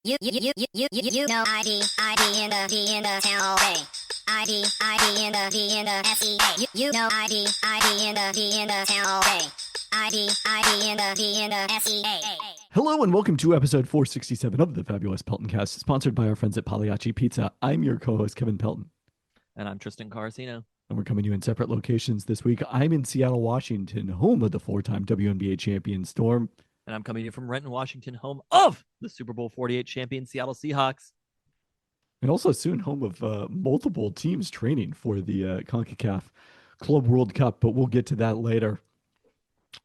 You know ID in the town all day. ID in the SEA. You know ID in the town all day. ID in the SEA. Hello and welcome to episode 467 of the fabulous Peltoncast, sponsored by our friends at Pagliacci Pizza. I'm your co-host, Kevin Pelton. And I'm Tristan Carcino. And we're coming to you in separate locations this week. I'm in Seattle, Washington, home of the four-time WNBA champion Storm. And I'm coming to you from Renton, Washington, home of the Super Bowl 48 champion Seattle Seahawks. And also soon home of multiple teams training for the CONCACAF Club World Cup, but we'll get to that later.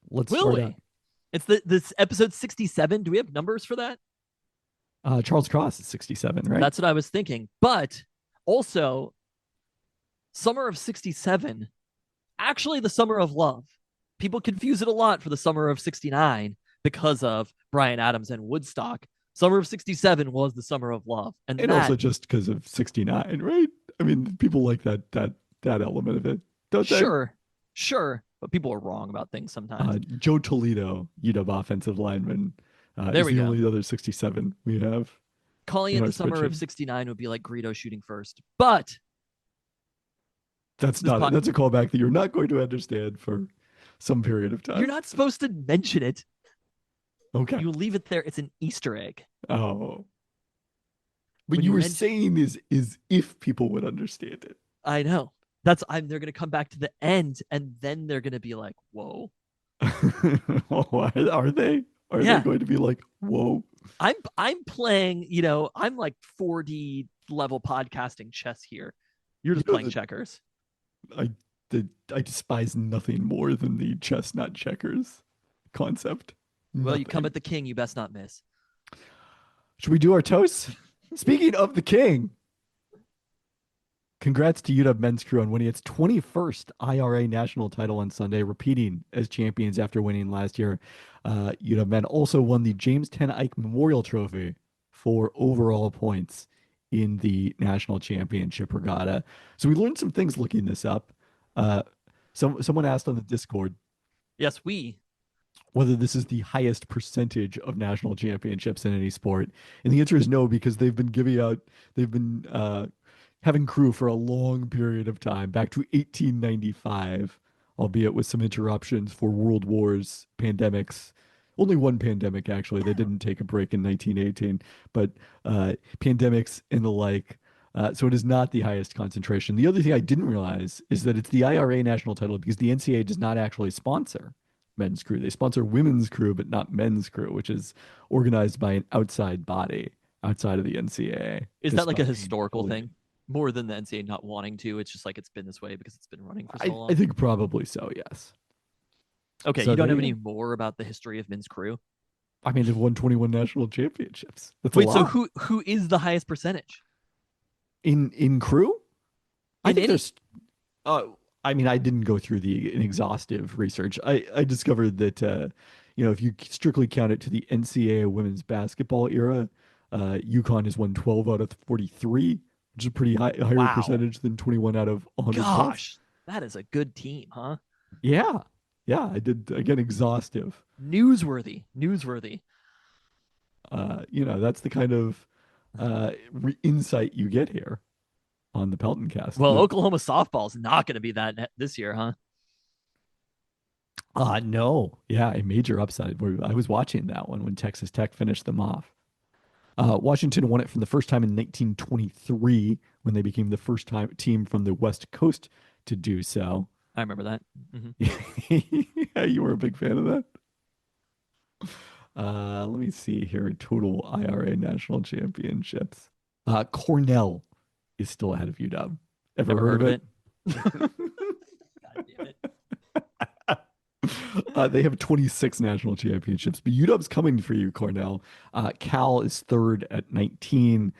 Will we? It's this episode 67. Do we have numbers for that? Charles Cross is 67, right? That's what I was thinking. But also, summer of 67, actually the summer of love. People confuse it a lot for the summer of 69 because of Bryan Adams and Woodstock. Summer of 67 was the summer of love. And also just because of 69, right? I mean, people like that element of it, don't they? Sure. But people are wrong about things sometimes. Joe Toledo, UW offensive lineman, there we go. Only other 67 we have. Calling it the summer of 69 would be like Greedo shooting first. But that's a callback that you're not going to understand for some period of time. You're not supposed to mention it. Okay. You leave it there. It's an Easter egg. Oh. But you were saying is if people would understand it. I know. They're going to come back to the end, and then they're going to be like, whoa. Are they? Are they going to be like, whoa? I'm playing, I'm like 4D level podcasting chess here. You're just playing checkers. I despise nothing more than the chess, not checkers concept. Well, you come at the king, you best not miss. Should we do our toast? Speaking of the king, congrats to UW men's crew on winning its 21st IRA national title on Sunday, repeating as champions after winning last year. UW men also won the James 10 Ike Memorial Trophy for overall points in the national championship regatta. So we learned some things looking this up. Someone asked on the Discord. Yes, whether this is the highest percentage of national championships in any sport. And the answer is no, because they've been having crew for a long period of time, back to 1895, albeit with some interruptions for world wars, pandemics. Only one pandemic, actually. They didn't take a break in 1918, but pandemics and the like. So it is not the highest concentration. The other thing I didn't realize is that it's the IRA national title because the NCAA does not actually sponsor men's crew. They sponsor women's crew, but not men's crew, which is organized by an outside body outside of the NCAA. Is that like a historical thing? More than the NCAA not wanting to? It's just like it's been this way because it's been running for so long? I think probably so, yes. Okay, so you don't have any more about the history of men's crew? I mean, they've won 21 national championships. That's Wait, so who is the highest percentage? In crew? I think there's... I mean, I didn't go through an exhaustive research. I discovered that, if you strictly count it to the NCAA women's basketball era, UConn has won 12 out of 43, which is a pretty higher percentage than 21 out of 100. Gosh, that is a good team, huh? Yeah, I did, again, exhaustive. Newsworthy. That's the kind of insight you get here on the Peltoncast. Well, Oklahoma softball is not going to be that this year, huh? No. Yeah, a major upside. I was watching that one when Texas Tech finished them off. Washington won it for the first time in 1923 when they became the first team from the West Coast to do so. I remember that. Mm-hmm. Yeah, you were a big fan of that. Let me see here. Total IRA national championships. Cornell is still ahead of UW. Ever heard of it? God damn it. They have 26 national championships, but UW's coming for you, Cornell. Cal is third at 19,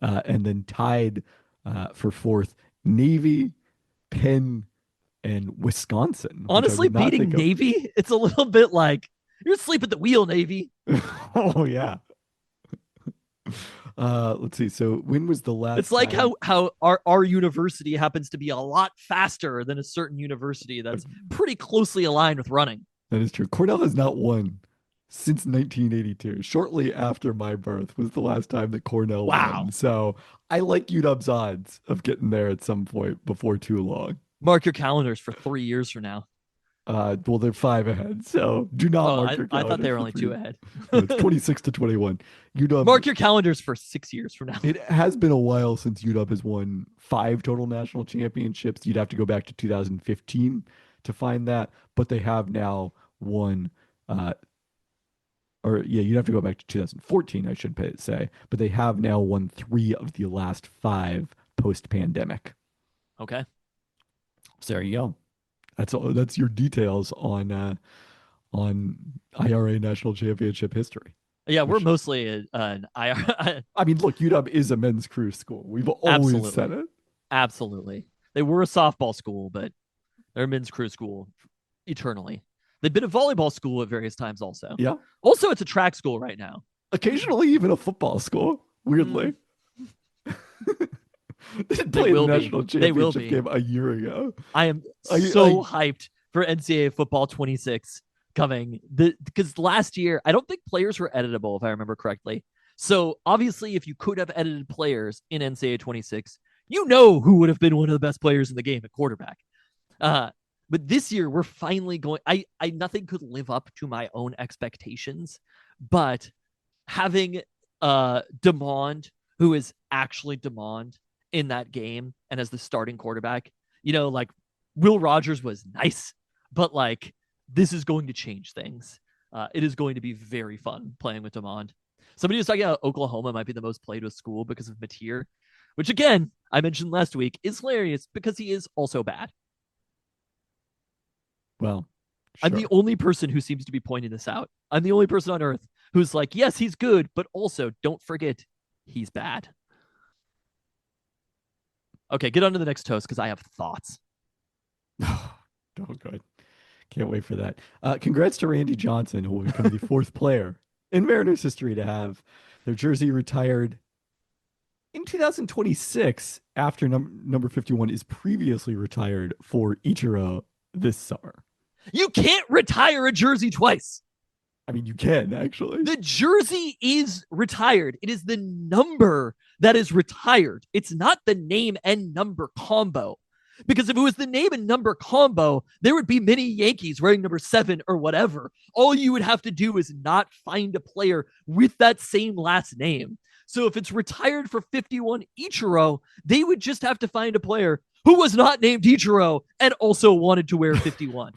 and then tied for fourth, Navy, Penn, and Wisconsin. Honestly, beating Navy, it's a little bit like, you're asleep at the wheel, Navy. Oh, yeah. Let's see. So when was the last? It's like how our university happens to be a lot faster than a certain university that's pretty closely aligned with running. That is true. Cornell has not won since 1982. Shortly after my birth was the last time that Cornell Wow. won. So I like UW's odds of getting there at some point before too long. Mark your calendars for 3 years from now. Well, they're 5 ahead, so do not Oh, mark your I thought they calendars were for only 2 ahead. No, it's 26 to 21. UW. Mark your calendars for 6 years from now. It has been a while since UW has won 5 total national championships. You'd have to go back to 2015 to find that, but they have now won. You'd have to go back to 2014, I should say, but they have now won 3 of the last 5 post-pandemic. Okay. So there you go. That's all. That's your details on IRA national championship history. Yeah, we're mostly an IR. I mean, look, UW is a men's crew school. We've always said it. Absolutely. They were a softball school, but they're a men's crew school eternally. They've been a volleyball school at various times also. Yeah. Also, it's a track school right now. Occasionally, even a football school, weirdly. They didn't play the national championship game a year ago. I am so hyped for NCAA football 26 coming. Because last year, I don't think players were editable, if I remember correctly. So obviously, if you could have edited players in NCAA 26, you know who would have been one of the best players in the game at quarterback. But this year, we're finally going. I nothing could live up to my own expectations, but having Demond, who is actually Demond in that game and as the starting quarterback, like Will Rogers was nice, but like this is going to change things. It is going to be very fun playing with Demond. Somebody was talking about Oklahoma might be the most played with school because of Mateer, which again, I mentioned last week, is hilarious because he is also bad. Well, sure. I'm the only person who seems to be pointing this out. I'm the only person on earth who's like, yes, he's good, but also don't forget he's bad. Okay, get on to the next toast because I have thoughts. Oh, good. Can't wait for that. Congrats to Randy Johnson, who will become the 4th player in Mariners history to have their jersey retired in 2026 after number 51 is previously retired for Ichiro this summer. You can't retire a jersey twice. I mean, you can, actually. The jersey is retired. It is the number that is retired. It's not the name and number combo. Because if it was the name and number combo, there would be many Yankees wearing number 7 or whatever. All you would have to do is not find a player with that same last name. So if it's retired for 51 Ichiro, they would just have to find a player who was not named Ichiro and also wanted to wear 51.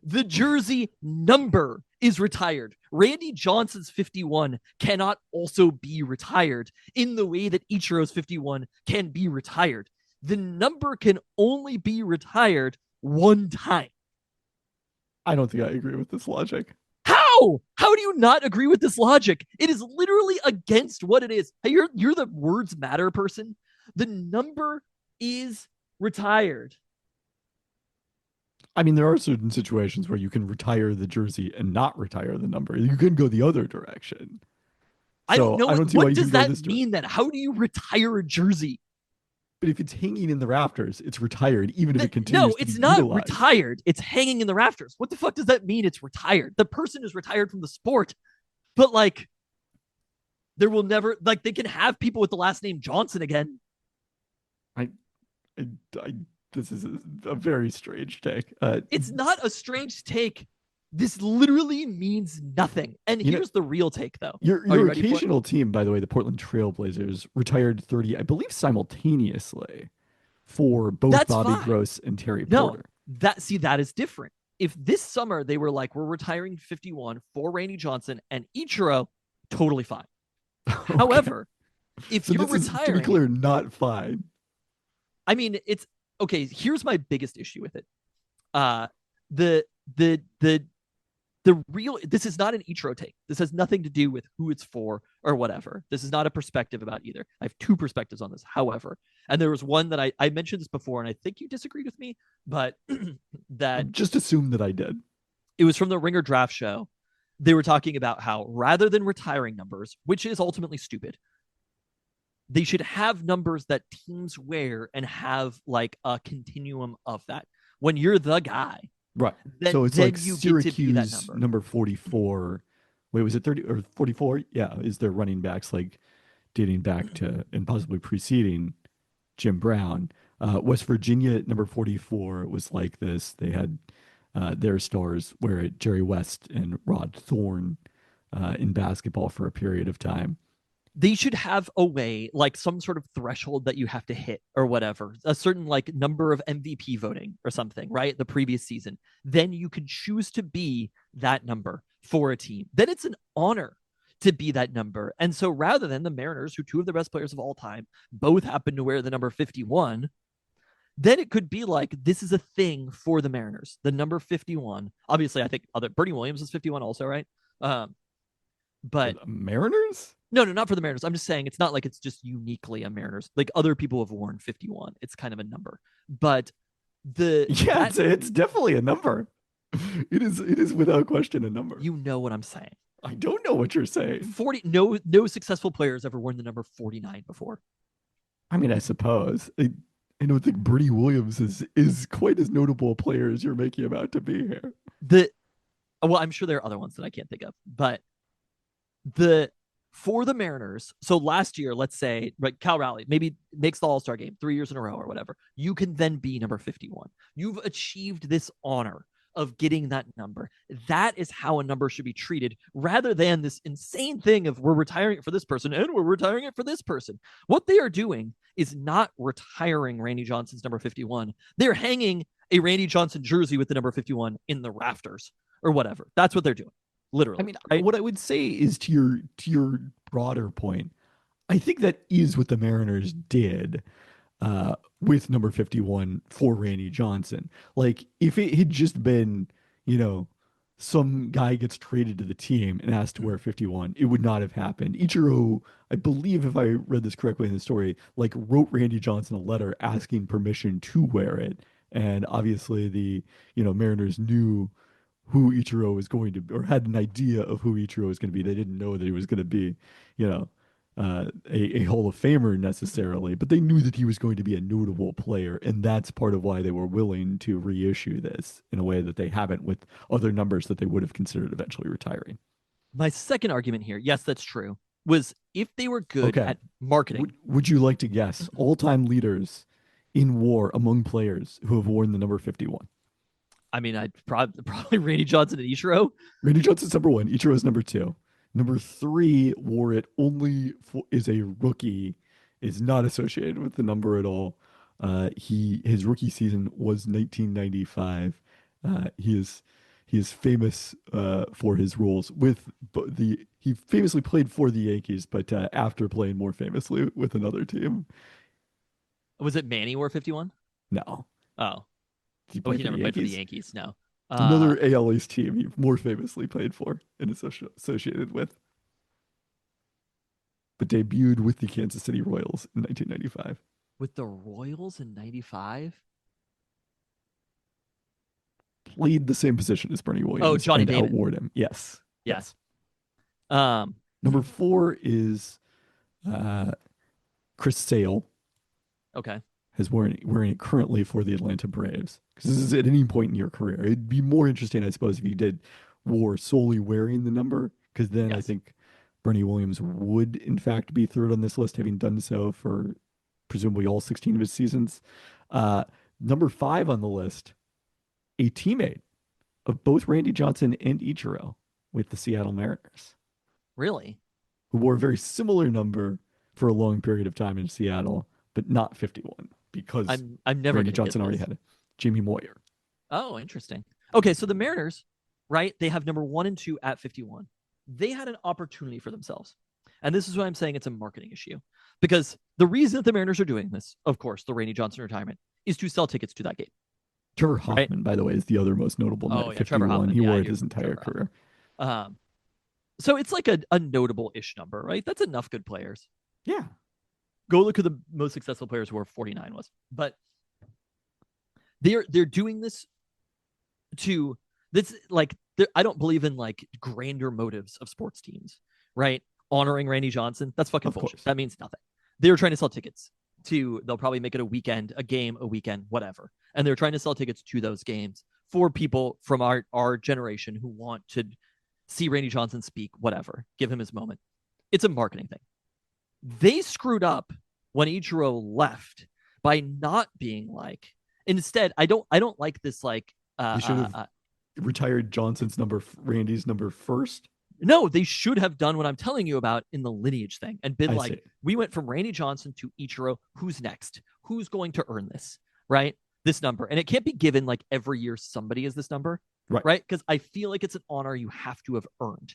The jersey number is retired. Randy Johnson's 51 cannot also be retired in the way that Ichiro's 51 can be retired. The number can only be retired one time. I don't think I agree with this logic. How? How do you not agree with this logic? It is literally against what it is. Hey, you're the words matter person. The number is retired. I mean, there are certain situations where you can retire the jersey and not retire the number. You can go the other direction. I don't know. What does that mean then? How do you retire a jersey? But if it's hanging in the rafters, it's retired, even if it continues. No, it's not retired. It's hanging in the rafters. What the fuck does that mean? It's retired. The person is retired from the sport, but like, there will never they can have people with the last name Johnson again. This is a very strange take. It's not a strange take. This literally means nothing. And here's the real take, though. Your occasional team, by the way, the Portland Trailblazers, retired 30, I believe, simultaneously for both Bobby Gross and Terry Porter. That is different. If this summer they were like, we're retiring 51 for Randy Johnson and Ichiro, totally fine. Okay. However, if you're retiring, to be clear, not fine. I mean, it's okay. Here's my biggest issue with it. This is not an Ichiro take. This has nothing to do with who it's for or whatever. This is not a perspective about either. I have 2 perspectives on this, however. And there was one that I mentioned this before, and I think you disagreed with me, but that just assume that I did. It was from the Ringer Draft Show. They were talking about how rather than retiring numbers, which is ultimately stupid, they should have numbers that teams wear and have like a continuum of that. When you're the guy, right? So it's like Syracuse number 44 wait, was it 30 or 44? Yeah, is their running backs like dating back to and possibly preceding Jim Brown. West Virginia at number 44 was like this. They had their stars were Jerry West and Rod Thorne in basketball for a period of time. They should have a way, like some sort of threshold that you have to hit or whatever, a certain like number of MVP voting or something, right? The previous season. Then you can choose to be that number for a team. Then it's an honor to be that number. And so rather than the Mariners, who two of the best players of all time both happen to wear the number 51, then it could be like this is a thing for the Mariners, the number 51. Obviously, I think Bernie Williams was 51 also, right? But the Mariners? No, not for the Mariners. I'm just saying it's not like it's just uniquely a Mariners. Like other people have worn 51. It's kind of a number. But it's definitely a number. It is without question a number. You know what I'm saying. I don't know what you're saying. 40 no successful players ever worn the number 49 before. I mean, I suppose. I don't think Bernie Williams is quite as notable a player as you're making him out to be here. Well, I'm sure there are other ones that I can't think of, but for the Mariners, so last year, let's say, right, Cal Raleigh maybe makes the All-Star game 3 years in a row or whatever. You can then be number 51. You've achieved this honor of getting that number. That is how a number should be treated, rather than this insane thing of we're retiring it for this person and we're retiring it for this person. What they are doing is not retiring Randy Johnson's number 51. They're hanging a Randy Johnson jersey with the number 51 in the rafters or whatever. That's what they're doing. Literally. I mean, right? What I would say is to your broader point, I think that is what the Mariners did with number 51 for Randy Johnson. Like, if it had just been, some guy gets traded to the team and asked to wear 51, it would not have happened. Ichiro, I believe, if I read this correctly in the story, like wrote Randy Johnson a letter asking permission to wear it. And obviously the, Mariners knew who Ichiro was going to be, or had an idea of who Ichiro was going to be. They didn't know that he was going to be, a Hall of Famer necessarily, but they knew that he was going to be a notable player. And that's part of why they were willing to reissue this in a way that they haven't with other numbers that they would have considered eventually retiring. My second argument here, yes, that's true, was if they were good at marketing. Would you like to guess all-time leaders in WAR among players who have worn the number 51? I mean, I'd probably Randy Johnson and Ichiro. Randy Johnson's number 1. Ichiro's number 2. Number 3 wore it only is a rookie, is not associated with the number at all. His rookie season was 1995. He is famous for his roles with he famously played for the Yankees, but after playing more famously with another team. Was it Manny wore 51? No. Oh. He never played for the Yankees. No. Another AL East team he more famously played for and associated with. But debuted with the Kansas City Royals in 1995. With the Royals in 95? Played the same position as Bernie Williams. Oh, Johnny and Damon. Outward him. Yes. Yes. Number 4 is Chris Sale. Okay. Is wearing it currently for the Atlanta Braves. Because this is at any point in your career. It'd be more interesting, I suppose, if you wore solely wearing the number, because then I think Bernie Williams would, in fact, be third on this list, having done so for presumably all 16 of his seasons. Number 5 on the list, a teammate of both Randy Johnson and Ichiro with the Seattle Mariners. Really? Who wore a very similar number for a long period of time in Seattle, but not 51. Because I'm never Randy Johnson already had it. Jamie Moyer. Oh, interesting. Okay, so the Mariners, right? They have number 1 and 2 at 51. They had an opportunity for themselves. And this is why I'm saying it's a marketing issue. Because the reason that the Mariners are doing this, of course, the Randy Johnson retirement, is to sell tickets to that game. Trevor Hoffman, by the way, is the other most notable. Oh, yeah, 51. Trevor Hoffman. He wore it his entire career. So it's like a notable-ish number, right? That's enough good players. Yeah. Go look at the most successful players where 49 was. But they're doing this to this, like, I don't believe in like grander motives of sports teams, right? Honoring Randy Johnson, that's fucking bullshit. That means nothing. They're trying to sell tickets they'll probably make it a game, a weekend, whatever. And they're trying to sell tickets to those games for people from our generation who want to see Randy Johnson speak, whatever, give him his moment. It's a marketing thing. They screwed up when Ichiro left by not being like, instead, I don't like this like They should have retired Johnson's number, Randy's number first. no, they should have done what I'm telling you about in the lineage thing and been I like, see. we went from Randy Johnson to Ichiro. Who's next? Who's going to earn this? Right? This number. And it can't be given like every year somebody is this number. Right? Because I feel like it's an honor you have to have earned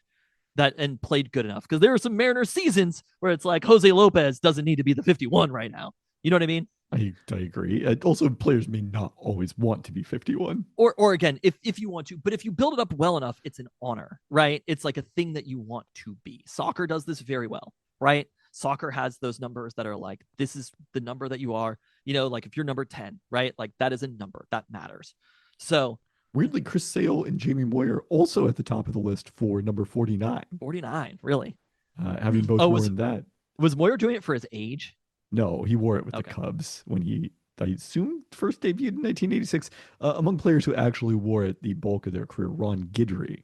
that and played good enough. Because there are some Mariners seasons where it's like Jose Lopez doesn't need to be the 51 right now. You know what I mean? I agree. Also, players may not always want to be 51. Or again, if you want to, but if you build it up well enough, it's an honor, right? It's like a thing that you want to be. Soccer does this very well, right? Soccer has those numbers that are like, this is the number that you are, you know, like if you're number 10, right? Like that is a number that matters. So weirdly, Chris Sale and Jamie Moyer also at the top of the list for number 49. 49, really? Having both worn that. Was Moyer doing it for his age? No, he wore it with the Cubs when he, I assume, first debuted in 1986. Among players who actually wore it the bulk of their career, Ron Guidry,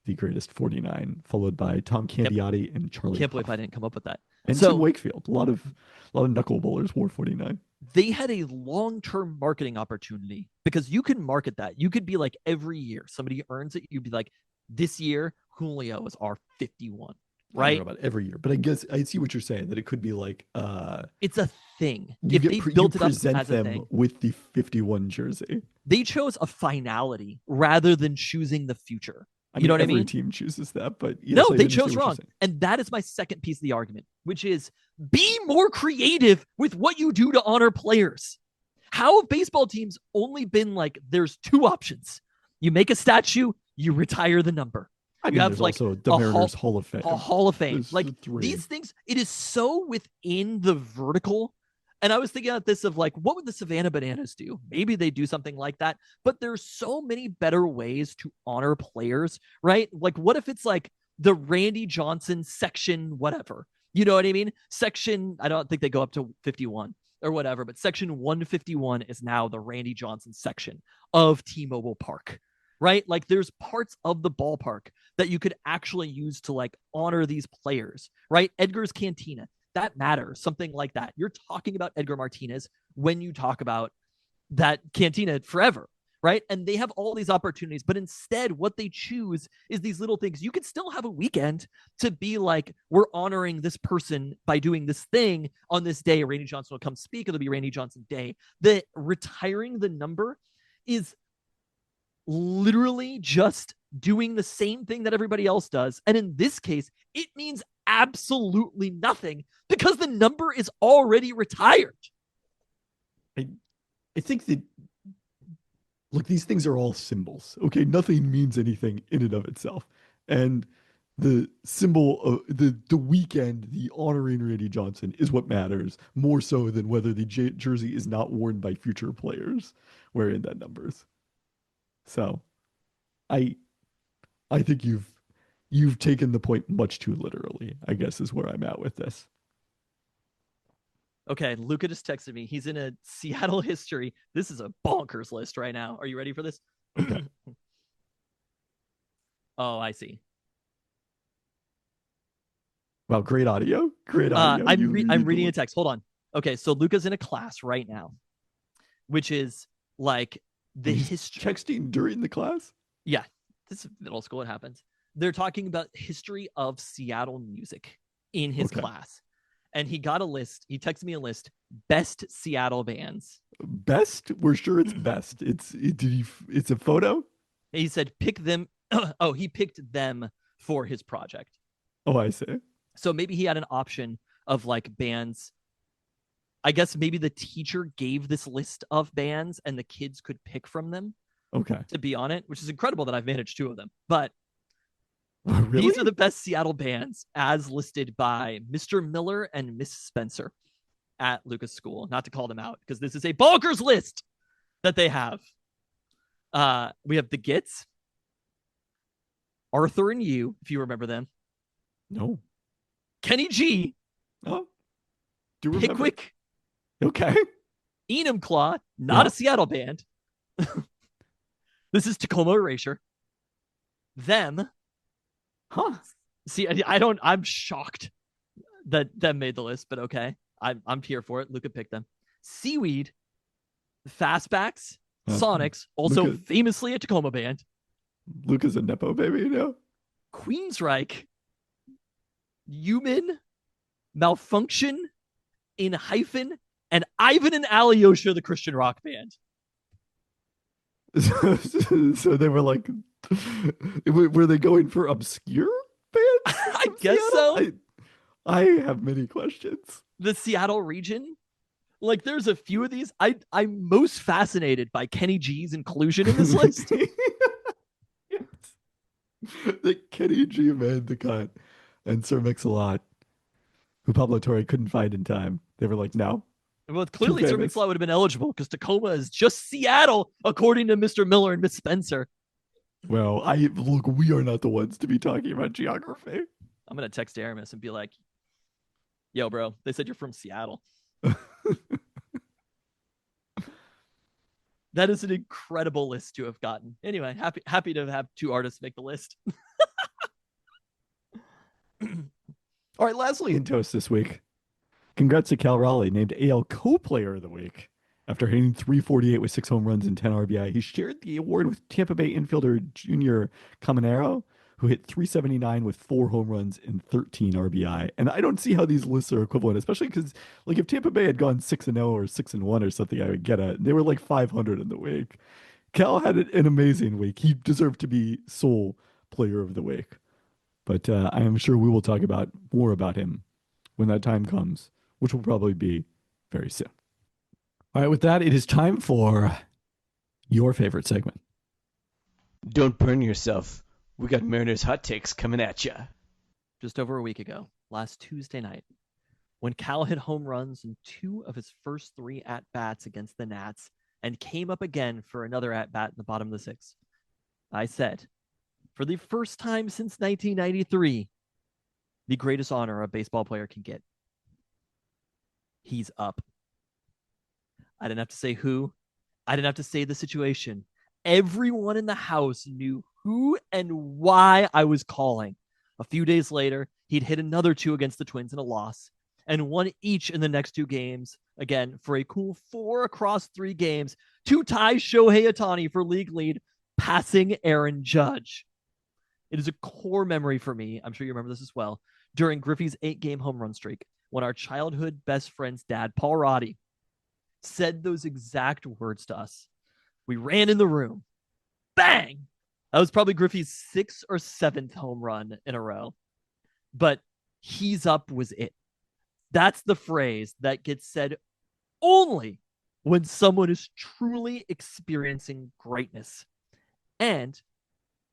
the greatest 49, followed by Tom Candiotti and Charlie. Can't believe I didn't come up with that. And Tim Wakefield. A lot of knuckle bowlers wore 49. They had a long-term marketing opportunity because you can market that. You could be like every year somebody earns it. You'd be like, this year Julio is our 51. Right? I don't know about every year, but I guess I see what you're saying, that it could be like it's a thing. If they built it up as a thing with the 51 jersey. They chose a finality rather than choosing the future. You know what I mean? Every team chooses that, but yes, no, they chose wrong. And that is my second piece of the argument, which is be more creative with what you do to honor players. How have baseball teams only been like, there's two options. You make a statue, you retire the number. I mean, you have like also the Mariners Hall of Fame. A Hall of Fame. There's like these things, it is so within the vertical. And I was thinking about this of like, what would the Savannah Bananas do? Maybe they do something like that. But there's so many better ways to honor players, right? Like, what if it's like the Randy Johnson section, whatever? You know what I mean? Section, I don't think they go up to 51 or whatever, but section 151 is now the Randy Johnson section of T-Mobile Park. Right? Like there's parts of the ballpark that you could actually use to like honor these players, right? Edgar's Cantina, that matters, something like that. You're talking about Edgar Martinez when you talk about that cantina forever, right? And they have all these opportunities, but instead what they choose is these little things. You could still have a weekend to be like, we're honoring this person by doing this thing on this day. Randy Johnson will come speak. It'll be Randy Johnson Day. The retiring the number is literally just doing the same thing that everybody else does. And in this case, it means absolutely nothing because the number is already retired. I think that, look, these things are all symbols. Okay, nothing means anything in and of itself. And the symbol of the weekend, the honoring Randy Johnson is what matters more so than whether the jersey is not worn by future players wearing that numbers. So, I think you've taken the point much too literally, I guess is where I'm at with this. Okay, Luca just texted me. He's in a Seattle history. This is a bonkers list right now. Are you ready for this? Okay. Oh, I see. Wow, great audio. Great audio. I'm reading a text. Hold on. Okay, so Luca's in a class right now, which is like the history. Texting during the class? Yeah, this is middle school. It happens. They're talking about history of Seattle music in his class. And he got a list. He texted me a list. Best Seattle bands. Best? We're sure it's best. It's a photo? He said pick them. Oh, he picked them for his project. Oh, I see. So maybe he had an option of like bands. I guess maybe the teacher gave this list of bands and the kids could pick from them. Okay. To be on it, which is incredible that I've managed 2 of them. But really? These are the best Seattle bands as listed by Mr. Miller and Miss Spencer at Lucas School. Not to call them out because this is a bonkers list that they have. We have the Gits, Arthur and You, if you remember them. No. Kenny G. Oh. Do remember. Pickwick. Okay. Enumclaw, not a Seattle band. This is Tacoma Erasure. Them. Huh? See, I'm shocked that made the list, but okay. I'm here for it. Luca picked them. Seaweed, Fastbacks, Uh, Sonics, also Luca, famously a Tacoma band, Luca's a nepo baby, Queensryche, Human, Malfunction, In Hyphen, and Ivan and Alyosha, the Christian rock band. So they were like, were they going for obscure bands? I from guess Seattle? so. I have many questions. The Seattle region. Like, there's a few of these. I'm most fascinated by Kenny G's inclusion in this list. Yes. The Kenny G made the cut, and Sir Mix-a-Lot, who Pablo Torre couldn't find in time. They were like, no, Well, too clearly Sir famous. Mix-a-Lot would have been eligible because Tacoma is just Seattle, according to Mr. Miller and Miss Spencer. Well, look, we are not the ones to be talking about geography. I'm gonna text Aramis and be like, "Yo, bro, they said you're from Seattle." That is an incredible list to have gotten. Anyway, happy to have two artists make the list. All right, lastly in toast this week. Congrats to Cal Raleigh, named AL Co-Player of the Week. After hitting 348 with 6 home runs and 10 RBI, he shared the award with Tampa Bay infielder Junior Caminero, who hit 379 with 4 home runs and 13 RBI. And I don't see how these lists are equivalent, especially because, like, if Tampa Bay had gone 6-0 or 6-1 or something, I would get it. They were like 500 in the week. Cal had an amazing week. He deserved to be sole player of the week. But I am sure we will talk about more about him when that time comes, which will probably be very soon. All right, with that, it is time for your favorite segment. Don't burn yourself. We got Mariners hot takes coming at ya. Just over a week ago, last Tuesday night, when Cal hit home runs in 2 of his first 3 at-bats against the Nats and came up again for another at-bat in the bottom of the 6th, I said, for the first time since 1993, the greatest honor a baseball player can get. He's up. I didn't have to say who. I didn't have to say the situation. Everyone in the house knew who and why I was calling. A few days later, he'd hit another 2 against the Twins in a loss and won each in the next 2 games. Again, for a cool 4 across 3 games to tie Shohei Ohtani for league lead, passing Aaron Judge. It is a core memory for me. I'm sure you remember this as well. During Griffey's 8-game home run streak, when our childhood best friend's dad, Paul Roddy, said those exact words to us. We ran in the room. Bang! That was probably Griffey's 6th or 7th home run in a row. But he's up was it. That's the phrase that gets said only when someone is truly experiencing greatness. And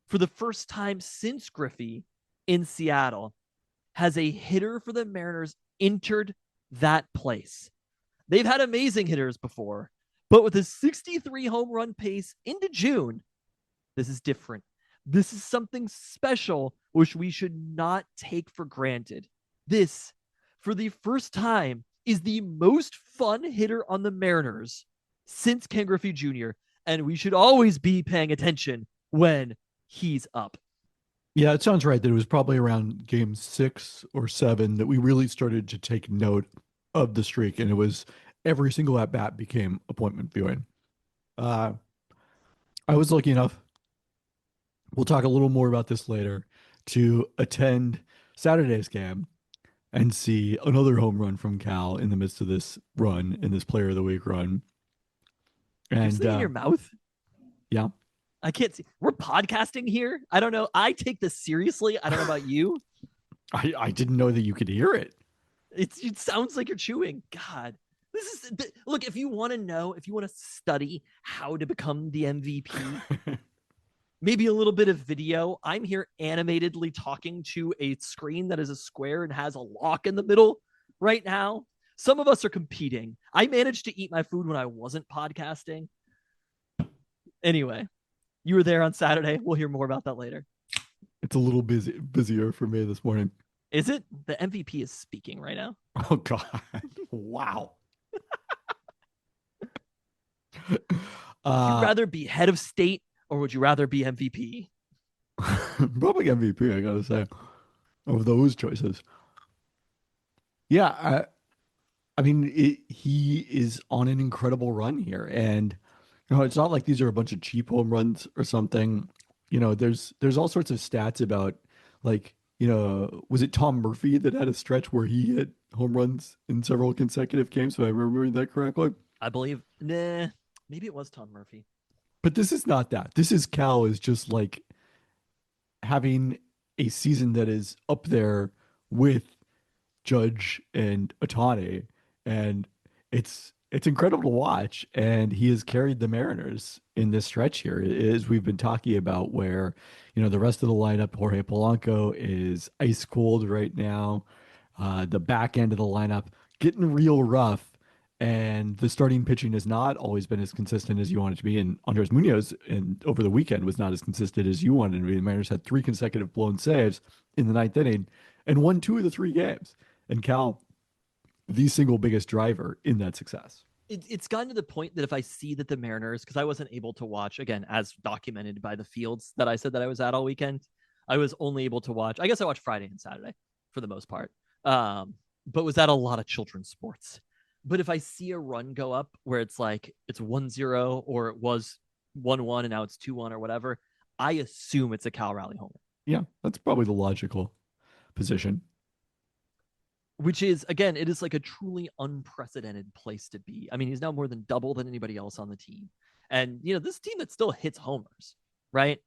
for the first time since Griffey in Seattle, has a hitter for the Mariners entered that place. They've had amazing hitters before, but with a 63 home run pace into June, this is different. This is something special, which we should not take for granted. This, for the first time, is the most fun hitter on the Mariners since Ken Griffey Jr., and we should always be paying attention when he's up. Yeah, it sounds right that it was probably around game 6 or 7 that we really started to take note of the streak, and it was every single at bat became appointment viewing. I was lucky enough, we'll talk a little more about this later, to attend Saturday's game and see another home run from Cal in the midst of this run, in this player of the week run. You're And sitting in your mouth. yeah, I can't see. We're podcasting here. I don't know. I take this seriously. I don't know about you. I didn't know that you could hear it. It sounds like you're chewing. God, this is look. If you want to know, if you want to study how to become the MVP, maybe a little bit of video. I'm here animatedly talking to a screen that is a square and has a lock in the middle right now. Some of us are competing. I managed to eat my food when I wasn't podcasting. Anyway, you were there on Saturday. We'll hear more about that later. It's a little busier for me this morning. Is it? The MVP is speaking right now. Oh God! Wow. Would you rather be head of state or would you rather be MVP? Probably MVP, I gotta say, of those choices. Yeah, I mean, he is on an incredible run here, and it's not like these are a bunch of cheap home runs or something. There's all sorts of stats about, like, was it Tom Murphy that had a stretch where he hit home runs in several consecutive games? If I remember that correctly. I believe. Nah, maybe it was Tom Murphy. But this is not that. This is Cal is just like having a season that is up there with Judge and Otani, and it's incredible to watch. And he has carried the Mariners in this stretch here, as we've been talking about, where the rest of the lineup, Jorge Polanco is ice cold right now. The back end of the lineup getting real rough. And the starting pitching has not always been as consistent as you want it to be. And Andres Munoz, and over the weekend, was not as consistent as you wanted it to be. The Mariners had 3 consecutive blown saves in the ninth inning and won 2 of the 3 games. And Cal, the single biggest driver in that success. It's gotten to the point that if I see that the Mariners, because I wasn't able to watch, again, as documented by the fields that I said that I was at all weekend, I was only able to watch, I guess I watched Friday and Saturday for the most part, but was at a lot of children's sports. But if I see a run go up where it's like it's 1-0 or it was 1-1 and now it's 2-1 or whatever, I assume it's a Cal Raleigh homer. Yeah, that's probably the logical position. Which is, again, it is like a truly unprecedented place to be. I mean, he's now more than double than anybody else on the team. And, this team that still hits homers, right?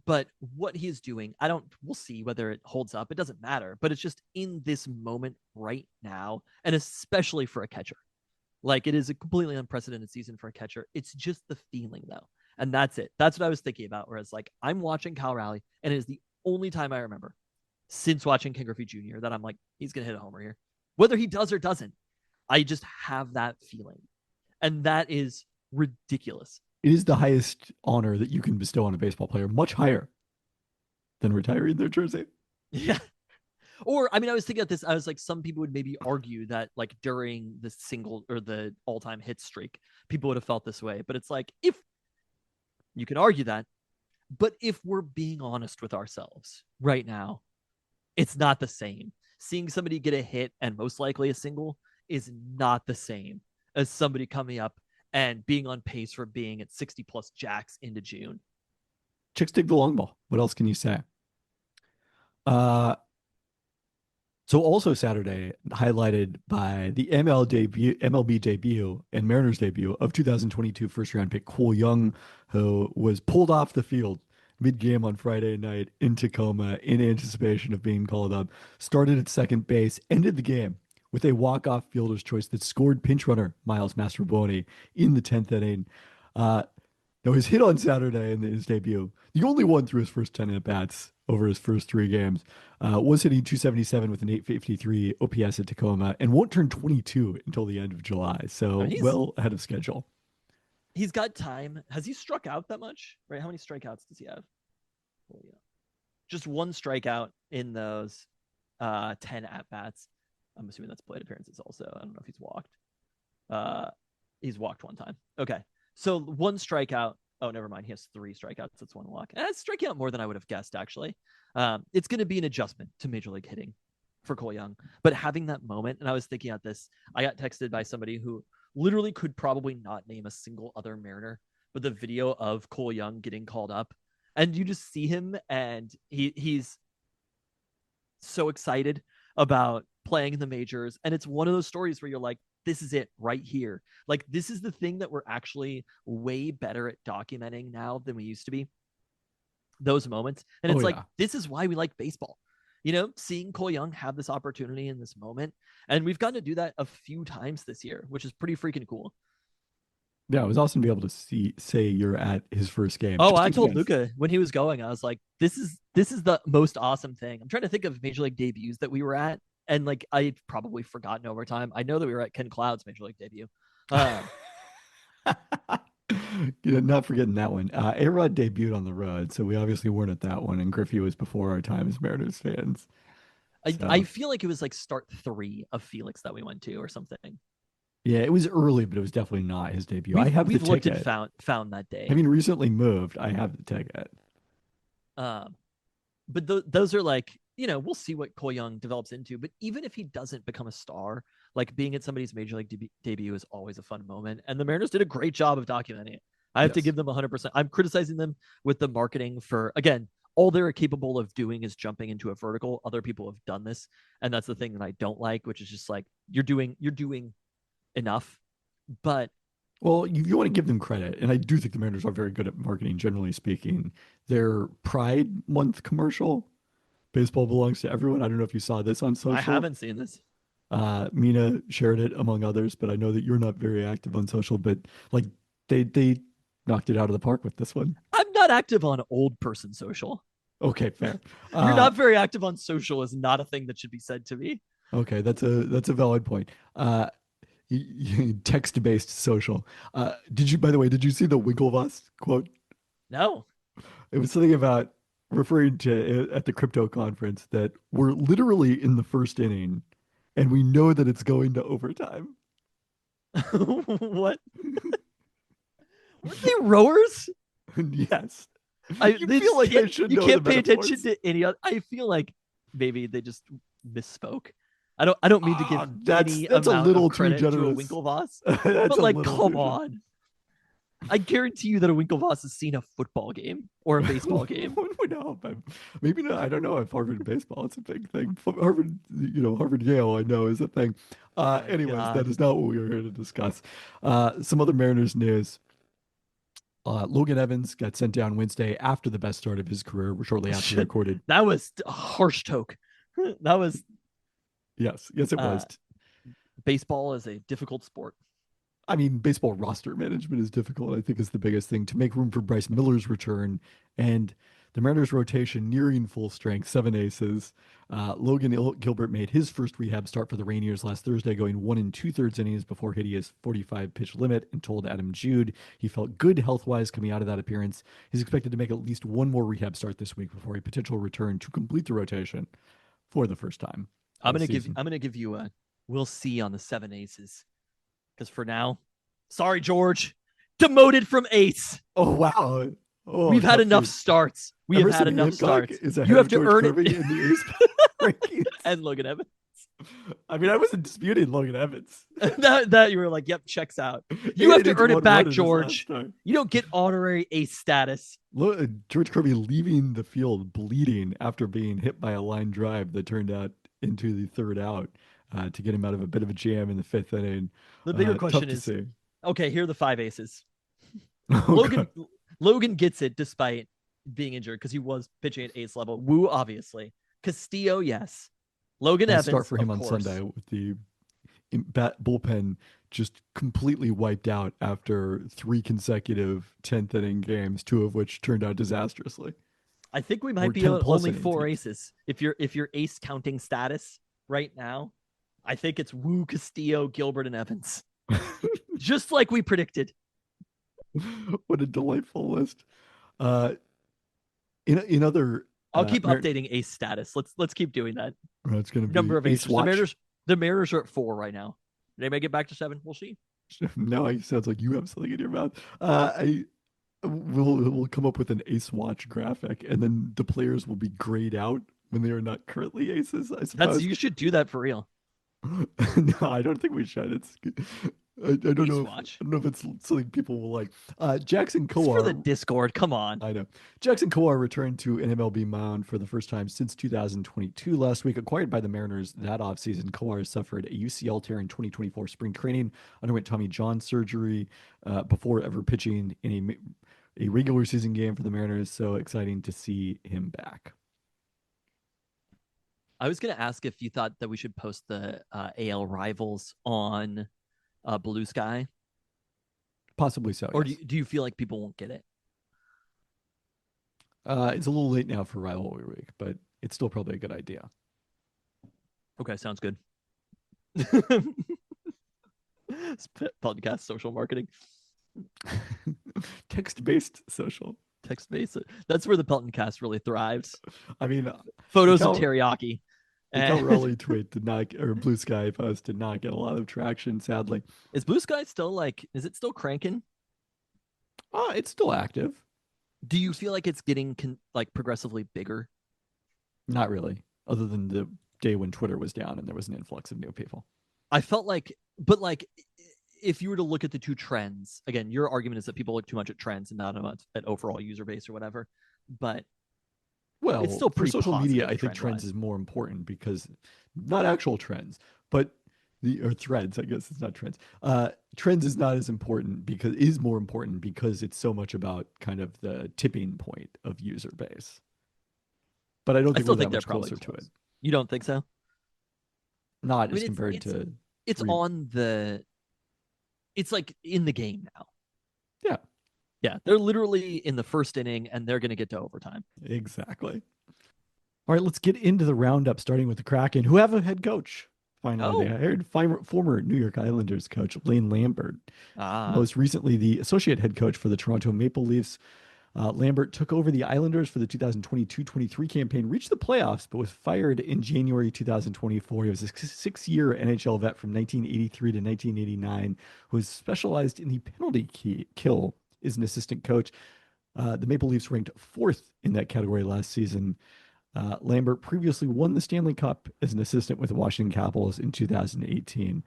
But what he is doing, we'll see whether it holds up. It doesn't matter. But it's just in this moment right now, and especially for a catcher. Like, it is a completely unprecedented season for a catcher. It's just the feeling, though. And that's it. That's what I was thinking about. Whereas, like, I'm watching Cal Raleigh, and it is the only time I remember since watching Ken Griffey Jr. that I'm like, he's going to hit a homer here. Whether he does or doesn't, I just have that feeling. And that is ridiculous. It is the highest honor that you can bestow on a baseball player, much higher than retiring their jersey. Yeah. Or, I mean, I was thinking of this. I was like, some people would maybe argue that, like, during the single or the all-time hit streak, people would have felt this way. But it's like, if you can argue that, but if we're being honest with ourselves right now, it's not the same. Seeing somebody get a hit and most likely a single is not the same as somebody coming up and being on pace for being at 60 plus jacks into June. Chicks dig the long ball. What else can you say? So also Saturday, highlighted by the MLB debut and Mariners debut of 2022 first round pick Cole Young, who was pulled off the field mid-game on Friday night in Tacoma in anticipation of being called up, started at second base, ended the game with a walk-off fielder's choice that scored pinch runner Miles Mastrobuoni in the 10th inning. Now, his hit on Saturday in his debut, the only one through his first 10 at-bats over his first 3 games, was hitting 277 with an 853 OPS at Tacoma and won't turn 22 until the end of July. So well ahead of schedule. He's got time. Has he struck out that much? Right? How many strikeouts does he have? Oh, yeah. Just 1 strikeout in those 10 at-bats. I'm assuming that's plate appearances also. I don't know if he's walked. He's walked 1 time. Okay. So 1 strikeout. Oh, never mind. He has 3 strikeouts. That's 1 walk. And that's striking out more than I would have guessed, actually. It's going to be an adjustment to Major League hitting for Cole Young. But having that moment, and I was thinking about this, I got texted by somebody who literally could probably not name a single other Mariner, but the video of Cole Young getting called up, and you just see him, and he's so excited about playing in the majors. And it's one of those stories where you're like, this is it right here. Like, this is the thing that we're actually way better at documenting now than we used to be. Those moments. And it's this is why we like baseball. Seeing Cole Young have this opportunity in this moment. And we've gotten to do that a few times this year, which is pretty freaking cool. Yeah, it was awesome to be able to say you're at his first game. Oh, I told Luca when he was going, I was like, this is the most awesome thing. I'm trying to think of Major League debuts that we were at. And like, I'd probably forgotten over time. I know that we were at Ken Cloud's Major League debut. Not forgetting that one. A-Rod debuted on the road, so we obviously weren't at that one. And Griffey was before our time as Mariners fans. I feel like it was like start 3 of Felix that we went to or something. Yeah, it was early, but it was definitely not his debut. I have the ticket. Looked and found that day. Having recently moved, I have the ticket. But those are like, we'll see what Cole Young develops into. But even if he doesn't become a star, like being at somebody's major league debut is always a fun moment. And the Mariners did a great job of documenting it. I have to give them 100%. I'm criticizing them with the marketing for, again, all they're capable of doing is jumping into a vertical. Other people have done this. And that's the thing that I don't like, which is just like, you're doing enough. But well, you want to give them credit, and I do think the Mariners are very good at marketing, generally speaking. Their Pride Month commercial, "Baseball belongs to everyone." I don't know if you saw this on social. I haven't seen this. Mina shared it among others, but I know that you're not very active on social. But like they knocked it out of the park with this one. I'm not active on old person social. Okay, fair. You're not very active on social is not a thing that should be said to me. Okay, that's a valid point. Text-based social. By the way, did you see the Winklevoss quote? No. It was something about referring to at the crypto conference that we're literally in the first inning and we know that it's going to overtime. What? Weren't they rowers? Yes. You feel like they should know can't the pay metaphors. attention to any other. I feel like maybe they just misspoke. I don't mean to give that's any a amount little of too credit to a generous. Winklevoss. That's But a like, little come too generous. on. I guarantee you that a Winklevoss has seen a football game or a baseball game. No, maybe not. I don't know if Harvard baseball is a big thing. Harvard Yale, I know, is a thing. Anyways, God. that is not what we were here to discuss. Some other Mariners news. Logan Evans got sent down Wednesday after the best start of his career, shortly after he recorded. That was a harsh toke. That was. Yes, it was. Baseball is a difficult sport. I mean, baseball roster management is difficult, I think, is the biggest thing. To make room for Bryce Miller's return and the Mariners' rotation nearing full strength, 7 aces. Logan Gilbert made his first rehab start for the Rainiers last Thursday, going 1 2/3 innings before hitting his 45-pitch limit, and told Adam Jude he felt good health-wise coming out of that appearance. He's expected to make at least one more rehab start this week before a potential return to complete the rotation for the first time. I'm gonna give you a we'll see on the 7 aces. Because for now, sorry, George, demoted from ace. Oh, wow. Oh, We've had enough starts. We have had enough starts. You have to earn it. In the ace rankings. And Logan Evans. I mean, I wasn't disputing Logan Evans. that you were like, yep, checks out. You have to earn it back, George. You don't get honorary ace status. Look, George Kirby leaving the field bleeding after being hit by a line drive that turned out into the third out. To get him out of a bit of a jam in the 5th inning. The bigger question is, see. Okay, here are the 5 aces. Oh, Logan gets it despite being injured because he was pitching at ace level. Woo, obviously. Castillo, yes. Logan Evans, start for him on course. Sunday with the bullpen just completely wiped out after 3 consecutive 10th inning games, 2 of which turned out disastrously. I think we might be at only 4 aces. If you're ace counting status right now, I think it's Woo, Castillo, Gilbert, and Evans. Just like we predicted. What a delightful list. In other, I'll keep updating ace status. Let's keep doing that. It's going to be number of aces. watch. The Mariners are at 4 right now. They may get back to 7. We'll see. Now it sounds like you have something in your mouth. We'll come up with an ace watch graphic, and then the players will be grayed out when they are not currently aces. I suppose you should do that for real. No, I don't think we should. I don't know. I don't know if it's something people will like. Jackson Kowar. It's for the Discord. Come on. I know. Jackson Kowar returned to an MLB mound for the first time since 2022 last week. Acquired by the Mariners that offseason, Kowar suffered a UCL tear in 2024 spring training, underwent Tommy John surgery before ever pitching in a regular season game for the Mariners. So exciting to see him back. I was going to ask if you thought that we should post the AL rivals on Blue Sky. Possibly so. Or yes. do you feel like people won't get it? It's a little late now for Rivalry Week, but it's still probably a good idea. Okay, sounds good. Podcast social marketing. Text-based social. Text-based. That's where the Peltoncast really thrives. I mean, photos of teriyaki. The Calrelli tweet did not, or Blue Sky post did not get a lot of traction, sadly. Is Blue Sky still is it still cranking? It's still active. Do you feel like it's getting like progressively bigger? Not really, other than the day when Twitter was down and there was an influx of new people. I felt like, but like, if you were to look at the two trends, again, your argument is that people look too much at trends and not much at overall user base or whatever. But it's Well, still for pretty social media, positive I think trends trend-wise. is more important because not actual trends, but or threads, I guess it's not trends. Trends is not as important because is more important because it's so much about kind of the tipping point of user base. But I don't I think still we're that think they're much probably closer to it. close. You don't think so? Not I mean, as compared to it's three. on the, it's like in the game now. Yeah, Yeah, they're literally in the first inning and they're going to get to overtime. exactly. All right, let's get into the roundup, starting with the Kraken, who have a head coach. Finally, they Oh, hired former New York Islanders coach Lane Lambert. ah, Most recently, the associate head coach for the Toronto Maple Leafs. Lambert took over the Islanders for the 2022-23 campaign, reached the playoffs, but was fired in January 2024. He was a six-year NHL vet from 1983 to 1989 who was specialized in the penalty kill as an assistant coach. The Maple Leafs ranked fourth in that category last season. Lambert previously won the Stanley Cup as an assistant with the Washington Capitals in 2018.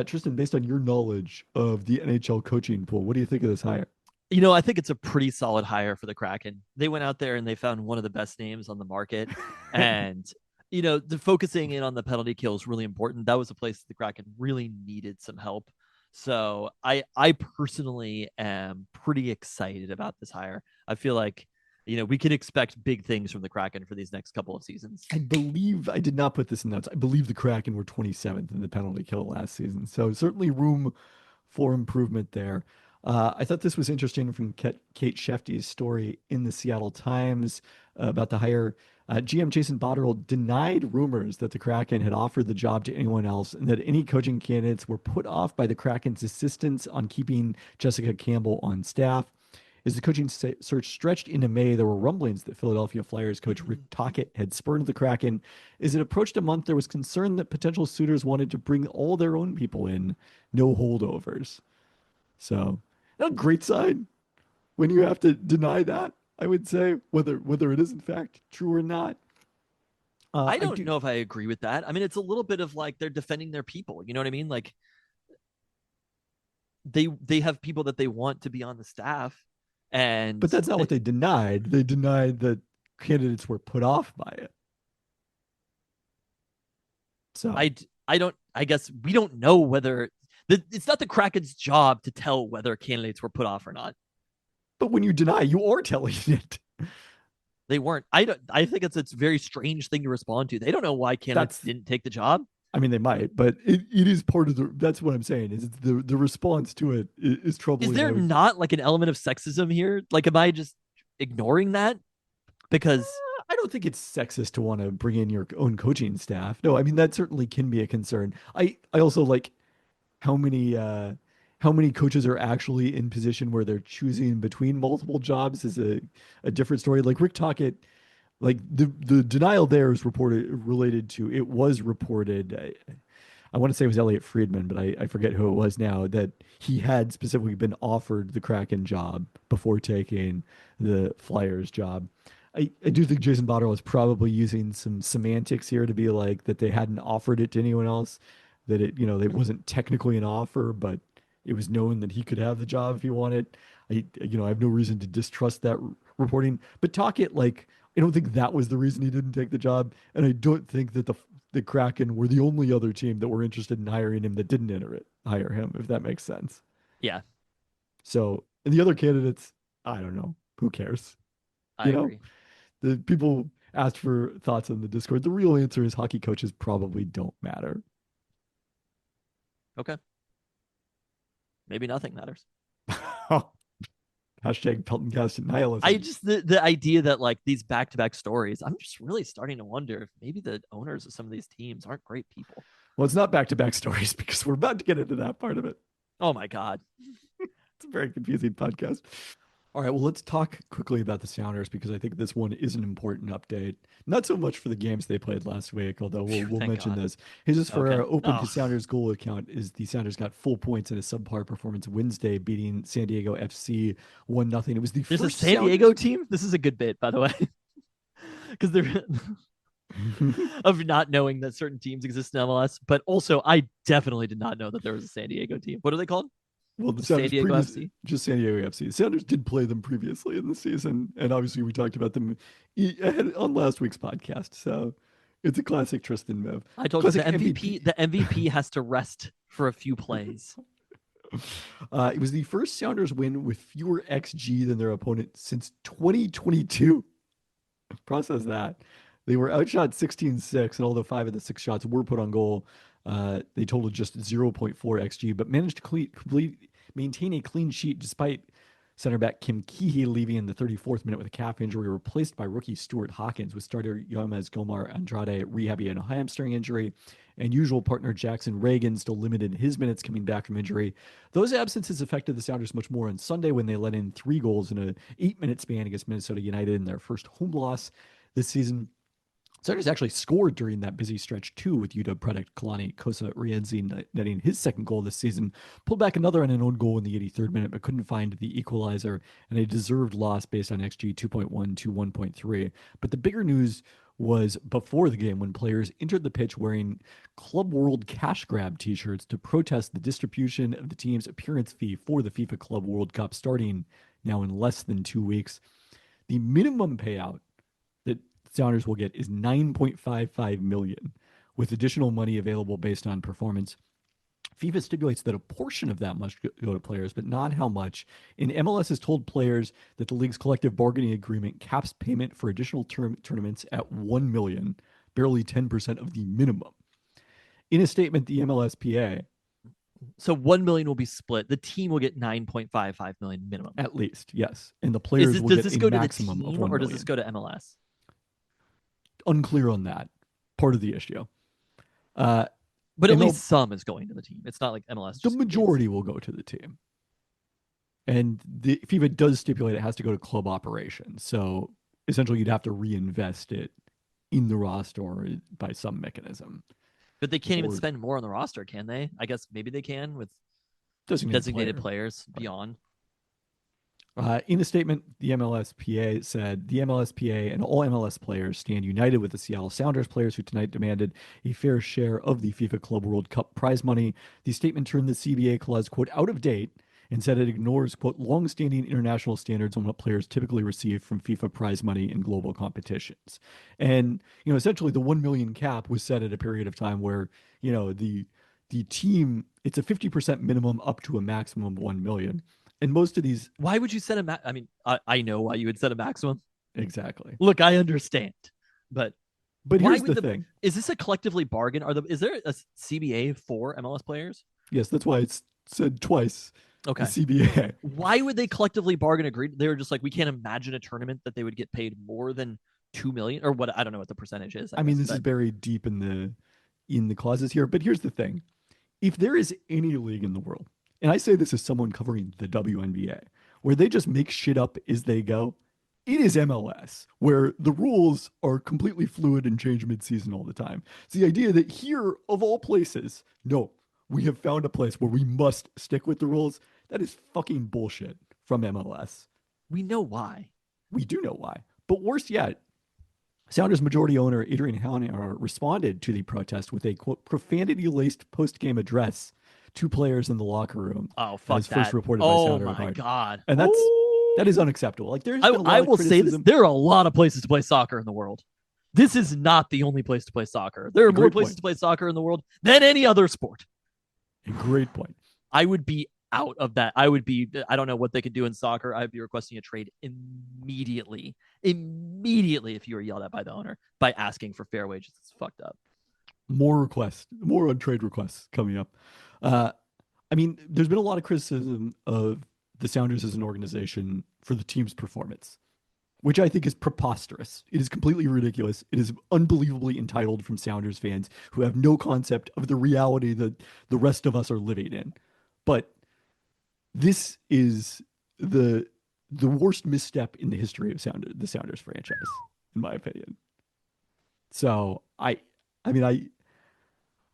Tristan, based on your knowledge of the NHL coaching pool, what do you think of this hire? you know, I think it's a pretty solid hire for the Kraken. They went out there and they found one of the best names on the market. And, you know, the focusing in on the penalty kill is really important. That was a place the Kraken really needed some help. So I personally am pretty excited about this hire. I feel like, you know, we can expect big things from the Kraken for these next couple of seasons. I believe I did not put this in notes. I believe the Kraken were 27th in the penalty kill last season. So certainly room for improvement there. I thought this was interesting from Kate Shefty's story in the Seattle Times about the hire. GM Jason Botterill denied rumors that the Kraken had offered the job to anyone else and that any coaching candidates were put off by the Kraken's insistence on keeping Jessica Campbell on staff. As the coaching search stretched into May, there were rumblings that Philadelphia Flyers coach Rick Tocchet had spurned the Kraken. As it approached a month, there was concern that potential suitors wanted to bring all their own people in, no holdovers. So, a great sign when you have to deny that, I would say, whether it is in fact true or not. I I don't do, know if I agree with that. I mean, it's a little bit of like they're defending their people. You know what I mean? Like they have people that they want to be on the staff, and but that's not what they denied. They denied that candidates were put off by it. So, I don't. I guess we don't know whether it's not the Kraken's job to tell whether candidates were put off or not. but when you deny, you are telling it. They weren't. I don't. I think it's a very strange thing to respond to. They don't know why candidates That's didn't take the job. I mean, they might, but it is part of the. That's what I'm saying. Is the response to it is Is troubling. there not like an element of sexism here? Like, am I just ignoring that? Because I don't think it's sexist to want to bring in your own coaching staff. No, I mean that certainly can be a concern. I also like how many coaches are actually in position where they're choosing between multiple jobs is a different story. Like Rick Tocchet, like the denial there is reported related to it was reported. I want to say it was Elliot Friedman, but I forget who it was now, that he had specifically been offered the Kraken job before taking the Flyers job. I do think Jason Botterill is probably using some semantics here to be like that they hadn't offered it to anyone else, that it wasn't technically an offer, but it was known that he could have the job if he wanted. I have no reason to distrust that reporting. But Talkett, like, I don't think that was the reason he didn't take the job, and I don't think that the Kraken were the only other team that were interested in hiring him that didn't hire him, if that makes sense. yeah, So, and the other candidates, I don't know. Who cares? I You know, agree. the people asked for thoughts on the Discord. The real answer is hockey coaches probably don't matter. Okay, maybe nothing matters. Hashtag Peltoncast I nihilism. just the idea that like these back to back stories, I'm just really starting to wonder if maybe the owners of some of these teams aren't great people. Well, it's not back to back stories because we're about to get into that part of it. Oh my god. It's a very confusing podcast. All right, well, let's talk quickly about the Sounders because I think this one is an important update. Not so much for the games they played last week, although we'll, Phew, we'll thank mention God. this. Here's just for Okay. our open to Oh, Sounders goal account is the Sounders got full points in a subpar performance Wednesday, beating San Diego FC 1-0. It was the there's a first San Diego team. This is a good bit, by the way, because they're of not knowing that certain teams exist in MLS. But also, I definitely did not know that there was a San Diego team. What are they called? Well, the Just San Sounders Diego previous FC. just San Diego FC. The Sounders did play them previously in the season, and obviously we talked about them on last week's podcast. So it's a classic Tristan move. I told you Classic the MVP. The MVP has to rest for a few plays. It was the first Sounders win with fewer XG than their opponent since 2022. Process that. They were outshot 16-6, and although 5 of the 6 shots were put on goal, they totaled just 0.4 XG, but managed to maintain a clean sheet despite center back Kim Keehee leaving in the 34th minute with a calf injury, replaced by rookie Stuart Hawkins, with starter Yomaz Gomar Andrade rehabbing a hamstring injury, and usual partner Jackson Reagan still limited his minutes coming back from injury. Those absences affected the Sounders much more on Sunday when they let in 3 goals in an 8-minute span against Minnesota United in their first home loss this season. Sounders actually scored during that busy stretch too, with UW product Kalani Kosa Rienzi netting his second goal this season. Pulled back another on an own goal in the 83rd minute, but couldn't find the equalizer, and a deserved loss based on XG 2.1 to 1.3. But the bigger news was before the game when players entered the pitch wearing Club World Cash Grab t-shirts to protest the distribution of the team's appearance fee for the FIFA Club World Cup starting now in less than 2 weeks. The minimum payout that Sounders will get is 9.55 million, with additional money available based on performance. FIFA stipulates that a portion of that must go to players, but not how much. And MLS has told players that the league's collective bargaining agreement caps payment for additional tournaments at 1 million, barely 10% of the minimum. In a statement, the MLSPA, So 1 million will be split. The team will get 9.55 million minimum. at least, yes, and the players will Does get this a go to the maximum of team 1 or does million. this go to MLS? Unclear on that part of the issue. But at least some is going to the team. It's not like MLS. The majority will go to the team. And the FIFA does stipulate it has to go to club operations. So essentially, you'd have to reinvest it in the roster or by some mechanism. But they can't even spend more on the roster, can they? I guess maybe they can with designated players beyond. In a statement, the MLSPA said the MLSPA and all MLS players stand united with the Seattle Sounders players who tonight demanded a fair share of the FIFA Club World Cup prize money. The statement turned the CBA clause, quote, out of date and said it ignores, quote, long-standing international standards on what players typically receive from FIFA prize money in global competitions. And, essentially the 1 million cap was set at a period of time where, the team, it's a 50% minimum up to a maximum of 1 million. And most of these, why would you set a I mean, I know why you would set a maximum. Exactly. Look, I understand, but here's the thing: is this a collectively bargain? Is there a CBA for MLS players? Yes, that's why it's said twice. Okay. The CBA. Why would they collectively bargain agree? They were just like, we can't imagine a tournament that they would get paid more than 2 million or what? I don't know what the percentage is. I mean, this is buried deep in the clauses here. But here's the thing: if there is any league in the world, and I say this as someone covering the WNBA, where they just make shit up as they go, it is MLS, where the rules are completely fluid and change mid-season all the time. It's the idea that here, of all places, no, we have found a place where we must stick with the rules. That is fucking bullshit from MLS. We know why. We do know why. But worse yet, Sounders majority owner Adrian Hauner responded to the protest with a, quote, profanity-laced post-game address to players in the locker room. Oh, fuck that. First reported by oh, Sounder my God. And that is unacceptable. Like, there's been a lot I of will say this. criticism. There are a lot of places to play soccer in the world. This is not the only place to play soccer. There are more places to play soccer in the world than any other sport. A great point. I would be out of that. I don't know what they could do in soccer. I'd be requesting a trade immediately if you were yelled at by the owner by asking for fair wages. It's fucked up. More on trade requests coming up. I mean, there's been a lot of criticism of the Sounders as an organization for the team's performance, which I think is preposterous. It is completely ridiculous. It is unbelievably entitled from Sounders fans who have no concept of the reality that the rest of us are living in. But this is the the worst misstep in the history of the Sounders franchise, in my opinion. So I mean,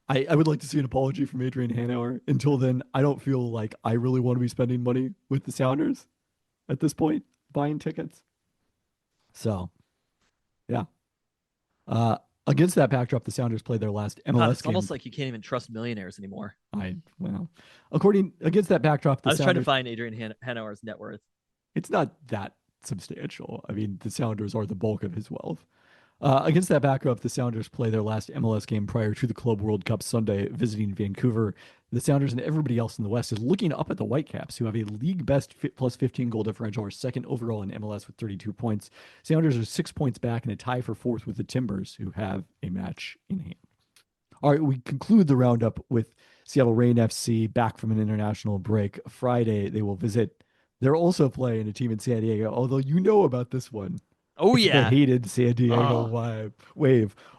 I would like to see an apology from Adrian Hanauer. Until then, I don't feel like I really want to be spending money with the Sounders at this point, buying tickets. So, yeah. Uh, Against that backdrop, the Sounders played their last God, MLS it's game. almost like you can't even trust millionaires anymore. Against that backdrop, the I was trying to Sounders. find Adrian Hanauer's net worth. It's not that substantial. I mean, the Sounders are the bulk of his wealth. Against that backdrop, the Sounders play their last MLS game prior to the Club World Cup Sunday, visiting Vancouver. The Sounders and everybody else in the West is looking up at the Whitecaps, who have a league best plus 15 goal differential, or second overall in MLS with 32 points. Sounders are 6 points back in a tie for fourth with the Timbers, who have a match in hand. All right, we conclude the roundup with Seattle Reign FC back from an international break. Friday, they will visit. They're also playing a team in San Diego, although you know about this one. Oh, It's yeah. the hated San Diego Wave,